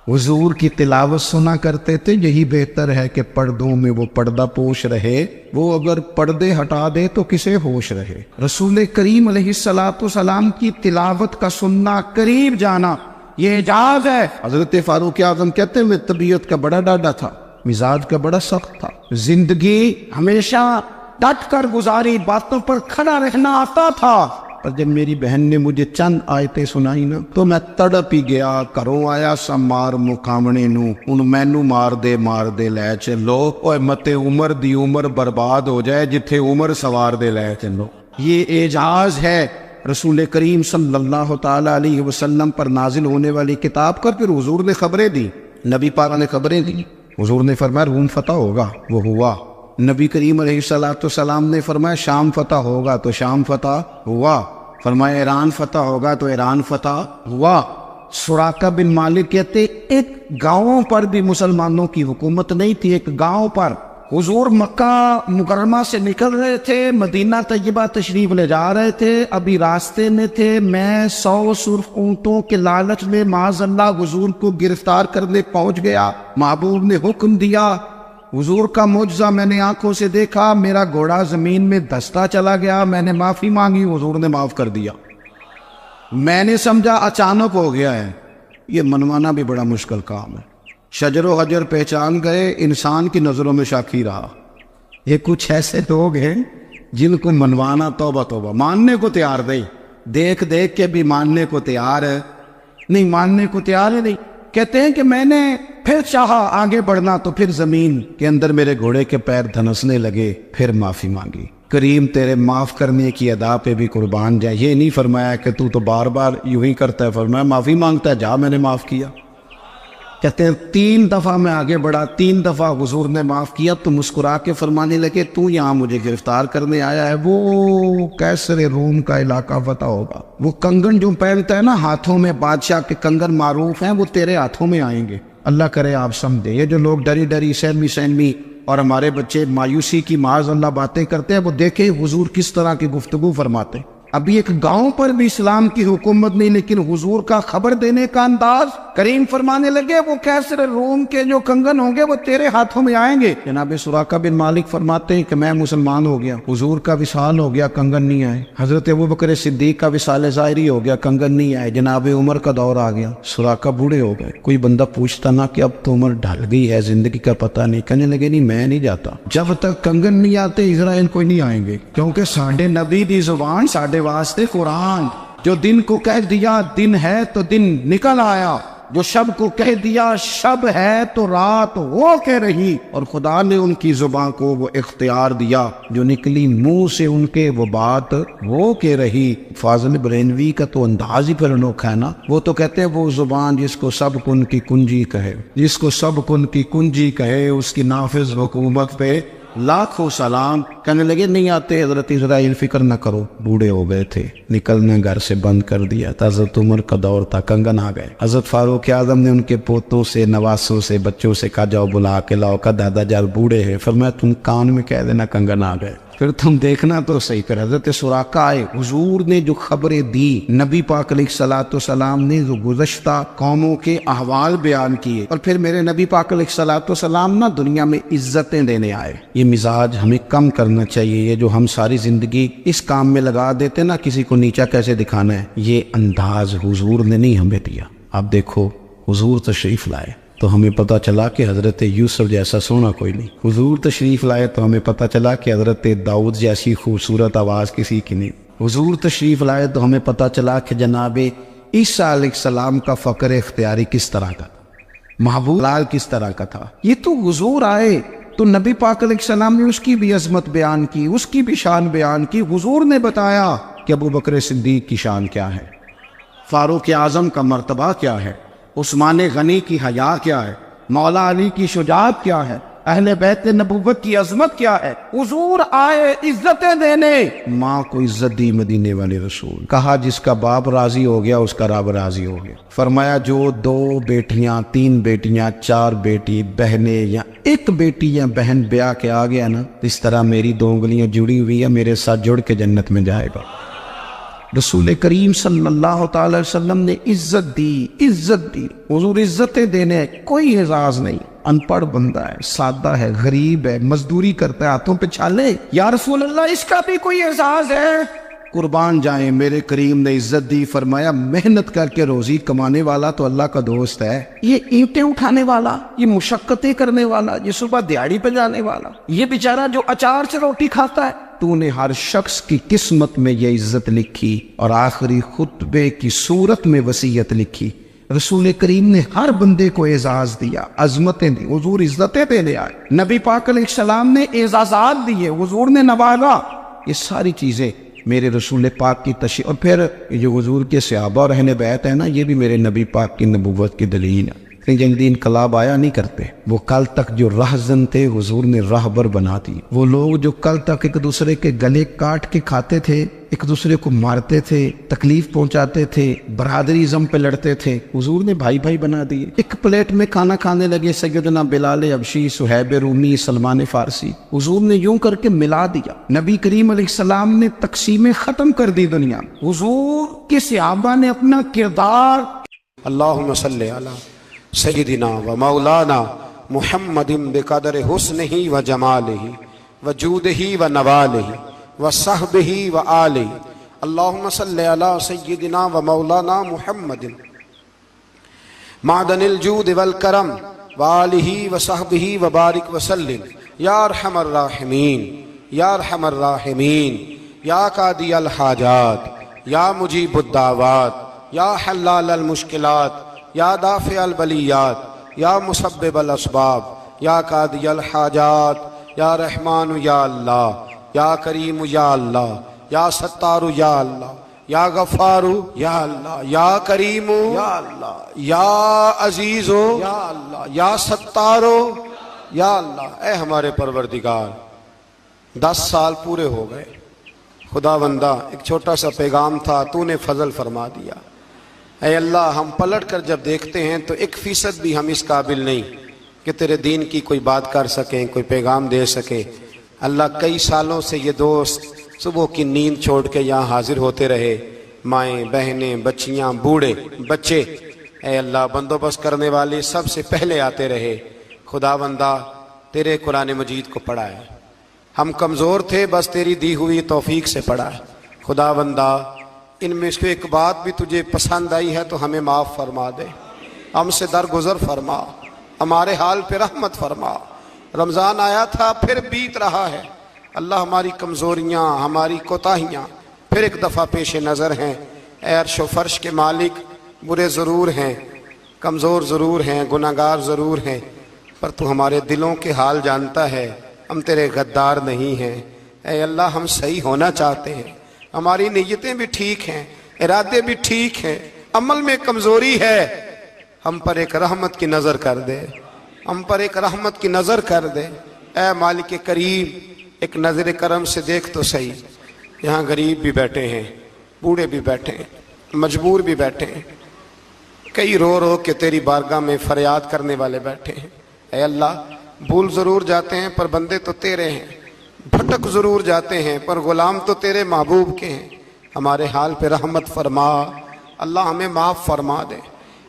حضور کی تلاوت سنا کرتے تھے۔ یہی بہتر ہے کہ پردوں میں وہ پردہ پوش رہے، وہ اگر پردے ہٹا دے تو کسے ہوش رہے؟ رسول کریم علیہ السلام کی تلاوت کا سننا، قریب جانا، یہ اعجاز ہے۔ حضرت فاروق اعظم کہتے ہیں میں طبیعت کا بڑا ڈاڈا تھا، مزاج کا بڑا سخت تھا، زندگی ہمیشہ ڈٹ کر گزاری، باتوں پر کھڑا رہنا آتا تھا، پر جب میری بہن نے مجھے چند آیتیں سنائی نا تو میں تڑپ ہی گیا۔ کروں آیا سا مار مقامنے نو، ان مینو مار دے لے چلو، اوے متے عمر دی عمر برباد ہو جائے جتھے عمر سوار دے لے چلو۔ یہ اعجاز ہے رسول کریم صلی اللہ تعالی علیہ وسلم پر نازل ہونے والی کتاب کا۔ پھر حضور نے خبریں دی، نبی پاک نے خبریں دی، حضور نے فرمایا روم فتح ہوگا، وہ ہوا۔ نبی کریم علیہ السلام نے فرمایا شام فتح ہوگا، تو شام فتح ہوا۔ فرمایا ایران فتح ہوگا، تو ایران فتح ہوا۔ سراقہ بن مالک کہتے ایک گاؤں پر بھی مسلمانوں کی حکومت نہیں تھی، ایک گاؤں پر حضور مکہ مکرمہ سے نکل رہے تھے، مدینہ طیبہ تشریف لے جا رہے تھے، ابھی راستے میں تھے، میں 100 سرخ اونٹوں کے لالچ میں معاذ اللہ حضور کو گرفتار کرنے پہنچ گیا۔ محبوب نے حکم دیا، حضور کا معجزہ میں نے آنکھوں سے دیکھا، میرا گھوڑا زمین میں دھستا چلا گیا، میں نے معافی مانگی، حضور نے معاف کر دیا۔ میں نے سمجھا اچانک ہو گیا ہے، یہ منوانا بھی بڑا مشکل کام ہے۔ شجر و حجر پہچان گئے، انسان کی نظروں میں شاکی رہا۔ یہ کچھ ایسے لوگ ہیں جن کو منوانا توبہ توبہ، ماننے کو تیار نہیں، دیکھ دیکھ کے بھی ماننے کو تیار ہے نہیں، ماننے کو تیار ہے نہیں۔ کہتے ہیں کہ میں نے پھر چاہا آگے بڑھنا تو پھر زمین کے اندر میرے گھوڑے کے پیر دھنسنے لگے، پھر معافی مانگی۔ کریم تیرے معاف کرنے کی ادا پہ بھی قربان جائے، یہ نہیں فرمایا کہ تو بار بار یوں ہی کرتا ہے، فرمایا معافی مانگتا ہے، جا میں نے معاف کیا۔ کہتے ہیں 3 دفعہ میں آگے بڑھا، 3 دفعہ حضور نے معاف کیا تو مسکرا کے فرمانے لگے تو یہاں مجھے گرفتار کرنے آیا ہے، وہ کیسر روم کا علاقہ فتح ہوگا، وہ کنگن جو پہنتا ہے نا ہاتھوں میں، بادشاہ کے کنگن معروف ہیں، وہ تیرے ہاتھوں میں آئیں گے۔ اللہ کرے آپ سمجھیں، یہ جو لوگ ڈری ڈری سہمی اور ہمارے بچے مایوسی کی معاذ اللہ باتیں کرتے ہیں، وہ دیکھیں حضور کس طرح کی گفتگو فرماتے ہیں۔ ابھی ایک گاؤں پر بھی اسلام کی حکومت نہیں، لیکن حضور کا خبر دینے کا انداز، کریم فرمانے لگے وہ کیسر روم کے جو کنگن ہوں گے وہ تیرے ہاتھوں میں آئیں گے۔ جناب سراقہ بن مالک فرماتے ہیں کہ میں مسلمان ہو گیا، حضور کا وصال ہو گیا، کنگن نہیں آئے۔ حضرت ابوبکر صدیق کا وصال ظاہری ہو گیا، کنگن نہیں آئے۔ جناب عمر کا دور آ گیا، سراقہ بوڑھے ہو گئے۔ کوئی بندہ پوچھتا نا کہ اب تو عمر ڈھل گئی ہے، زندگی کا پتہ نہیں، کہنے لگے نہیں میں نہیں جاتا، جب تک کنگن نہیں آتے اسرائیل کوئی نہیں آئیں گے، کیونکہ ساڈے نبی دی زبان ساڈے واسطے قرآن، جو دن کو کہہ دیا دن ہے تو دن نکل آیا، جو شب کو کہہ دیا شب ہے تو رات ہو کے رہی، اور خدا نے ان کی زبان کو وہ اختیار دیا، جو نکلی منہ سے ان کے وہ بات ہو کے رہی۔ فاضل برینوی کا تو انداز ہی پر انوکھا ہے نا، وہ تو کہتے ہیں وہ زبان جس کو سب کن کی کنجی کہے، جس کو سب کن کی کنجی کہے، اس کی نافذ حکومت پہ لاکھوں سلام۔ کہنے لگے نہیں آتے حضرت اسرائیل، فکر نہ کرو، بوڑھے ہو گئے تھے، نکلنا گھر سے بند کر دیا تھا، حضرت عمر کا دور تھا، کنگن آ گئے۔ حضرت فاروق اعظم نے ان کے پوتوں سے، نواسوں سے، بچوں سے کہا جاؤ بلا کے لاؤ، کا دادا جان بوڑھے ہیں، فرمایا تم کان میں کہہ دینا کنگن آ گئے، پھر تم دیکھنا تو صحیح کر۔ حضرت سراقہ آئے، حضور نے جو خبریں دی، نبی پاک علیہ السلام نے جو گزشتہ قوموں کے احوال بیان کیے، اور پھر میرے نبی پاک علیہ السلام نا دنیا میں عزتیں دینے آئے۔ یہ مزاج ہمیں کم کرنا چاہیے، یہ جو ہم ساری زندگی اس کام میں لگا دیتے نا کسی کو نیچا کیسے دکھانا ہے، یہ انداز حضور نے نہیں ہمیں دیا۔ اب دیکھو حضور تشریف لائے تو ہمیں پتہ چلا کہ حضرت یوسف جیسا سونا کوئی نہیں، حضور تشریف لائے تو ہمیں پتہ چلا کہ حضرت داؤد جیسی خوبصورت آواز کسی کی نہیں، حضور تشریف لائے تو ہمیں پتہ چلا کہ جناب عیسیٰ علیہ السلام کا فقر اختیاری کس طرح کا تھا، محبوب لال کس طرح کا تھا۔ یہ تو حضور آئے تو نبی پاک علیہ السلام نے اس کی بھی عظمت بیان کی، اس کی بھی شان بیان کی۔ حضور نے بتایا کہ ابو بکر صدیق کی شان کیا ہے، فاروق اعظم کا مرتبہ کیا ہے، عثمان غنی کی حیا کیا ہے، مولا علی کی شجاعت کیا ہے، اہل بیت نبوت کی عظمت کیا ہے۔ حضور آئے عزتیں دینے، ماں کو عزت دی مدینے والے رسول، کہا جس کا باپ راضی ہو گیا اس کا رب راضی ہو گیا۔ فرمایا جو 2 بیٹیاں 3 بیٹیاں 4 بیٹی بہنیں یا 1 بیٹی یا بہن بیاہ کے آ گیا نا، اس طرح میری 2 انگلیاں جڑی ہوئی ہیں، میرے ساتھ جڑ کے جنت میں جائے گا۔ رسول کریم صلی اللہ تعالی وسلم نے عزت دی۔ حضور عزتیں دینے، کوئی اعزاز نہیں، ان پڑھ بندہ ہے، سادہ ہے، غریب ہے، مزدوری کرتا ہے، ہاتھوں پہ چھالے، یا رسول اللہ اس کا بھی کوئی اعزاز ہے؟ قربان جائیں، میرے کریم نے عزت دی، فرمایا محنت کر کے روزی کمانے والا تو اللہ کا دوست ہے، یہ اینٹیں اٹھانے والا، یہ مشقتیں کرنے والا، یہ صبح دیہڑی پہ جانے والا، یہ بیچارہ جو اچار سے روٹی کھاتا ہے، تو نے ہر شخص کی قسمت میں یہ عزت لکھی اور آخری خطبے کی صورت میں وصیت لکھی۔ رسول کریم نے ہر بندے کو اعزاز دیا، عظمتیں دی، حضور عزتیں دینے آئے، نبی پاک علیہ السلام نے اعزازات دیے، حضور نے نوازا۔ یہ ساری چیزیں میرے رسول پاک کی تشریح، اور پھر یہ جو حضور کے صحابہ اور اہل بیت ہے نا، یہ بھی میرے نبی پاک کی نبوت کی دلیل ہے۔ جنگی انقلاب آیا نہیں کرتے، وہ کل تک جو راہزن تھے حضور نے راہبر بنا دی۔ وہ لوگ جو کل تک ایک دوسرے کے گلے کاٹ کے کھاتے تھے، ایک دوسرے کو مارتے تھے، تکلیف پہنچاتے تھے، برادریزم پہ لڑتے تھے، حضور نے بھائی بھائی بنا دیے۔ ایک پلیٹ میں کھانا کھانے لگے سیدنا بلال حبشی، صہیب رومی، سلمان فارسی، حضور نے یوں کر کے ملا دیا۔ نبی کریم علیہ السلام نے تقسیمیں ختم کر دی دنیا۔ حضور کے صحابہ نے اپنا کردار، اللہم صلی علی سیدنا و مولانا محمد بقدر حسنہ و جمالہ و جودہ و نوالہ و صحبہ و آلہ، اللہم صلی علی سیدنا و مولانا محمد معدن الجود والکرم و آلہ و صحبہ و بارک وسلم، یا ارحم الراحمین، یا ارحم الراحمین، یا قاضی الحاجات، یا مجیب الدعوات، یا حلال المشکلات، یا دافع البلیات، یا مسبب الاسباب، یا قاضی الحاجات، یا رحمان یا اللہ، یا کریم یا اللہ، یا ستار یا اللہ، یا غفار یا اللہ، یا کریم یا اللہ، یا عزیز یا اللہ، یا ستار یا اللہ۔ اے ہمارے پروردگار، 10 سال پورے ہو گئے، خدا بندہ ایک چھوٹا سا پیغام تھا، تو نے فضل فرما دیا۔ اے اللہ، ہم پلٹ کر جب دیکھتے ہیں تو 1% بھی ہم اس قابل نہیں کہ تیرے دین کی کوئی بات کر سکیں، کوئی پیغام دے سکیں۔ اللہ، کئی سالوں سے یہ دوست صبح کی نیند چھوڑ کے یہاں حاضر ہوتے رہے، مائیں، بہنیں، بچیاں، بوڑھے، بچے، اے اللہ، بندوبست کرنے والے سب سے پہلے آتے رہے۔ خدا بندہ تیرے قرآن مجید کو پڑھا ہے، ہم کمزور تھے، بس تیری دی ہوئی توفیق سے پڑھا ہے۔ خدا بندہ ان میں سے ایک بات بھی تجھے پسند آئی ہے تو ہمیں معاف فرما دے، ہم سے درگزر فرما، ہمارے حال پہ رحمت فرما۔ رمضان آیا تھا، پھر بیت رہا ہے، اللہ ہماری کمزوریاں، ہماری کوتاہیاں پھر ایک دفعہ پیش نظر ہیں۔ اے عرش و فرش کے مالک، برے ضرور ہیں، کمزور ضرور ہیں، گناہگار ضرور ہیں، پر تو ہمارے دلوں کے حال جانتا ہے، ہم تیرے غدار نہیں ہیں۔ اے اللہ، ہم صحیح ہونا چاہتے ہیں، ہماری نیتیں بھی ٹھیک ہیں، ارادے بھی ٹھیک ہیں، عمل میں کمزوری ہے، ہم پر ایک رحمت کی نظر کر دے، ہم پر ایک رحمت کی نظر کر دے۔ اے مالک کریم، ایک نظر کرم سے دیکھ تو صحیح، یہاں غریب بھی بیٹھے ہیں، بوڑھے بھی بیٹھے ہیں، مجبور بھی بیٹھے ہیں، کئی رو رو کے تیری بارگاہ میں فریاد کرنے والے بیٹھے ہیں۔ اے اللہ، بھول ضرور جاتے ہیں پر بندے تو تیرے ہیں، بھٹک ضرور جاتے ہیں پر غلام تو تیرے محبوب کے ہیں۔ ہمارے حال پہ رحمت فرما، اللہ ہمیں معاف فرما دے،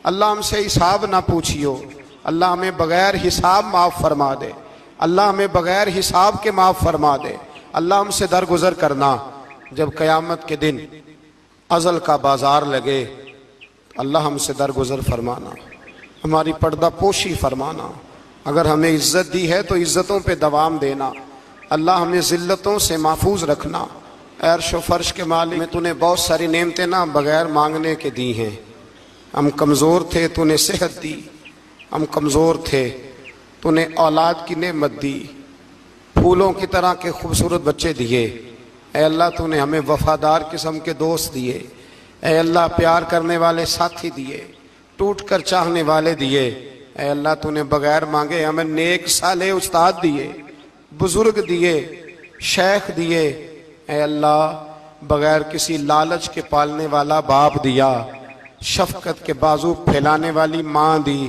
اللہ ہم سے حساب نہ پوچھیو، اللہ ہمیں بغیر حساب معاف فرما دے، اللہ ہمیں بغیر حساب کے معاف فرما دے، اللہ ہم سے درگزر کرنا۔ جب قیامت کے دن ازل کا بازار لگے، اللہ ہم سے درگزر فرمانا، ہماری پردہ پوشی فرمانا، اگر ہمیں عزت دی ہے تو عزتوں پہ دوام دینا، اللہ ہمیں ذلتوں سے محفوظ رکھنا۔ اے عرش و فرش کے مالک، میں تو نے بہت ساری نعمتیں نہ بغیر مانگنے کے دی ہیں، ہم کمزور تھے، تو نے صحت دی، ہم کمزور تھے، تو نے اولاد کی نعمت دی، پھولوں کی طرح کے خوبصورت بچے دیے، اے اللہ تو نے ہمیں وفادار قسم کے دوست دیے، اے اللہ پیار کرنے والے ساتھی دیے، ٹوٹ کر چاہنے والے دیے، اے اللہ تو نے بغیر مانگے ہمیں نیک صالح استاد دیے، بزرگ دیے، شیخ دیے، اے اللہ بغیر کسی لالچ کے پالنے والا باپ دیا، شفقت کے بازو پھیلانے والی ماں دی۔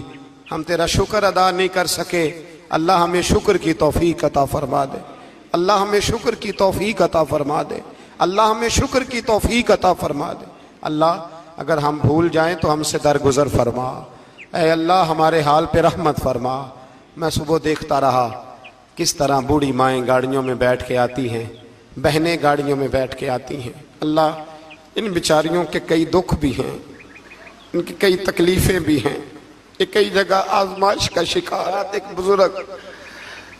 ہم تیرا شکر ادا نہیں کر سکے، اللہ ہمیں شکر کی توفیق عطا فرما دے، اللہ ہمیں شکر کی توفیق عطا فرما دے، اللہ ہمیں شکر کی توفیق عطا فرما دے۔ اللہ اگر ہم بھول جائیں تو ہم سے درگزر فرما، اے اللہ ہمارے حال پہ رحمت فرما۔ میں صبح دیکھتا رہا کس طرح بوڑھی مائیں گاڑیوں میں بیٹھ کے آتی ہیں، بہنیں گاڑیوں میں بیٹھ کے آتی ہیں۔ اللہ ان بیچاریوں کے کئی دکھ بھی ہیں، ان کی کئی تکلیفیں بھی ہیں، یہ کئی جگہ آزمائش کا شکار ہے۔ ایک بزرگ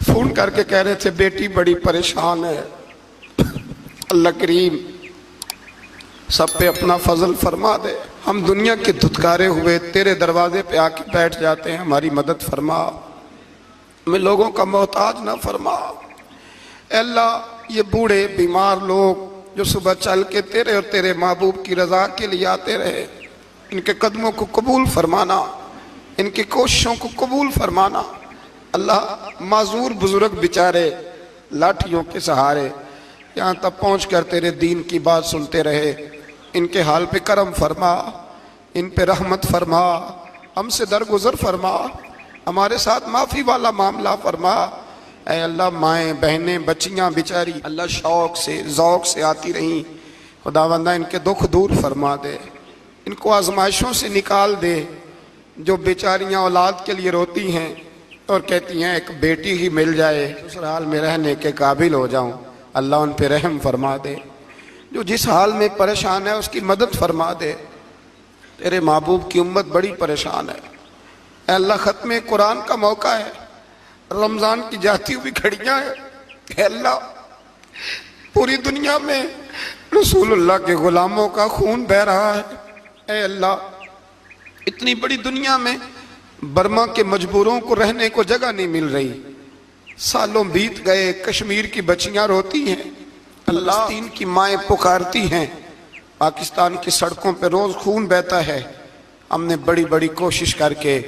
فون کر کے کہہ رہے تھے بیٹی بڑی پریشان ہے، اللہ کریم سب پہ اپنا فضل فرما دے، ہم دنیا کے دھتکارے ہوئے تیرے دروازے پہ آ کے بیٹھ جاتے ہیں، ہماری مدد فرما، ہمیں لوگوں کا محتاج نہ فرما۔ اے اللہ یہ بوڑھے بیمار لوگ جو صبح چل کے تیرے اور تیرے محبوب کی رضا کے لیے آتے رہے، ان کے قدموں کو قبول فرمانا، ان کی کوششوں کو قبول فرمانا۔ اللہ معذور بزرگ بیچارے لاٹھیوں کے سہارے یہاں تک پہنچ کر تیرے دین کی بات سنتے رہے، ان کے حال پہ کرم فرما، ان پہ رحمت فرما، ہم سے درگزر فرما، ہمارے ساتھ معافی والا معاملہ فرما۔ اے اللہ مائیں بہنیں بچیاں بیچاری اللہ شوق سے ذوق سے آتی رہیں، خداوندہ ان کے دکھ دور فرما دے، ان کو آزمائشوں سے نکال دے۔ جو بیچاریاں اولاد کے لیے روتی ہیں اور کہتی ہیں ایک بیٹی ہی مل جائے سسرال میں رہنے کے قابل ہو جاؤں، اللہ ان پہ رحم فرما دے۔ جو جس حال میں پریشان ہے اس کی مدد فرما دے، تیرے محبوب کی امت بڑی پریشان ہے۔ اے اللہ ختم قرآن کا موقع ہے، رمضان کی جاتی ہوئی گھڑیاں ہیں، اے اللہ پوری دنیا میں رسول اللہ کے غلاموں کا خون بہہ رہا ہے۔ اے اللہ اتنی بڑی دنیا میں برما کے مجبوروں کو رہنے کو جگہ نہیں مل رہی، سالوں بیت گئے، کشمیر کی بچیاں روتی ہیں، فلسطین کی مائیں پکارتی ہیں، پاکستان کی سڑکوں پہ روز خون بہتا ہے۔ ہم نے بڑی بڑی کوشش کر کے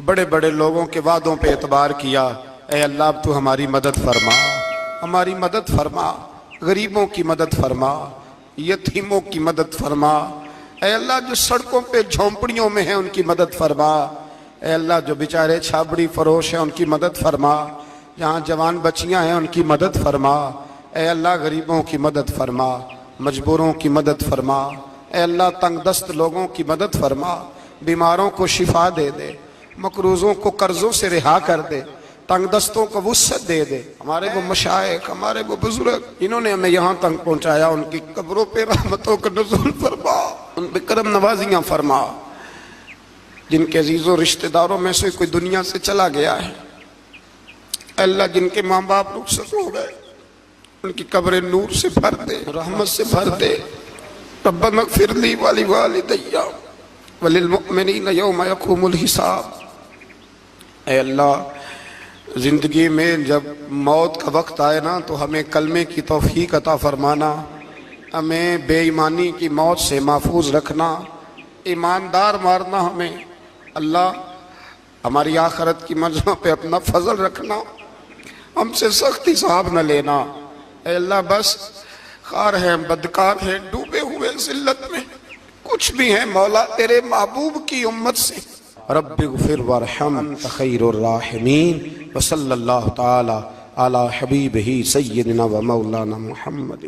بڑے بڑے لوگوں کے وعدوں پہ اعتبار کیا، اے اللہ اب تو ہماری مدد فرما، ہماری مدد فرما، غریبوں کی مدد فرما، یتیموں کی مدد فرما۔ اے اللہ جو سڑکوں پہ جھونپڑیوں میں ہیں ان کی مدد فرما، اے اللہ جو بیچارے چھابڑی فروش ہیں ان کی مدد فرما، جہاں جوان بچیاں ہیں ان کی مدد فرما۔ اے اللہ غریبوں کی مدد فرما، مجبوروں کی مدد فرما، اے اللہ تنگ دست لوگوں کی مدد فرما، بیماروں کو شفا دے دے، مقروضوں کو قرضوں سے رہا کر دے، تنگ دستوں کو وسعت دے دے۔ ہمارے وہ مشائخ، ہمارے وہ بزرگ جنہوں نے ہمیں یہاں تک پہنچایا ان کی قبروں پہ رحمتوں کا نزول فرما، ان پہ کرم نوازیاں فرما۔ جن کے عزیز و رشتہ داروں میں سے کوئی دنیا سے چلا گیا ہے، اللہ جن کے ماں باپ رخصت ہو گئے ان کی قبریں نور سے بھر دے، رحمت سے بھر دے۔ ربنا اغفر لی ولوالدی وللمؤمنین یوم یقوم الحساب۔ اے اللہ زندگی میں جب موت کا وقت آئے نا تو ہمیں کلمے کی توفیق عطا فرمانا، ہمیں بے ایمانی کی موت سے محفوظ رکھنا، ایماندار مارنا ہمیں۔ اللہ ہماری آخرت کی منزلوں پہ اپنا فضل رکھنا، ہم سے سخت حساب نہ لینا۔ اے اللہ بس خار ہیں، بدکار ہیں، ڈوبے ہوئے ذلت میں کچھ بھی ہیں مولا تیرے محبوب کی امت سے۔ رب اغفر وارحم انت خیر الراحمین، وصلی اللہ تعالی علی حبیبہ سیدنا و مولانا محمد۔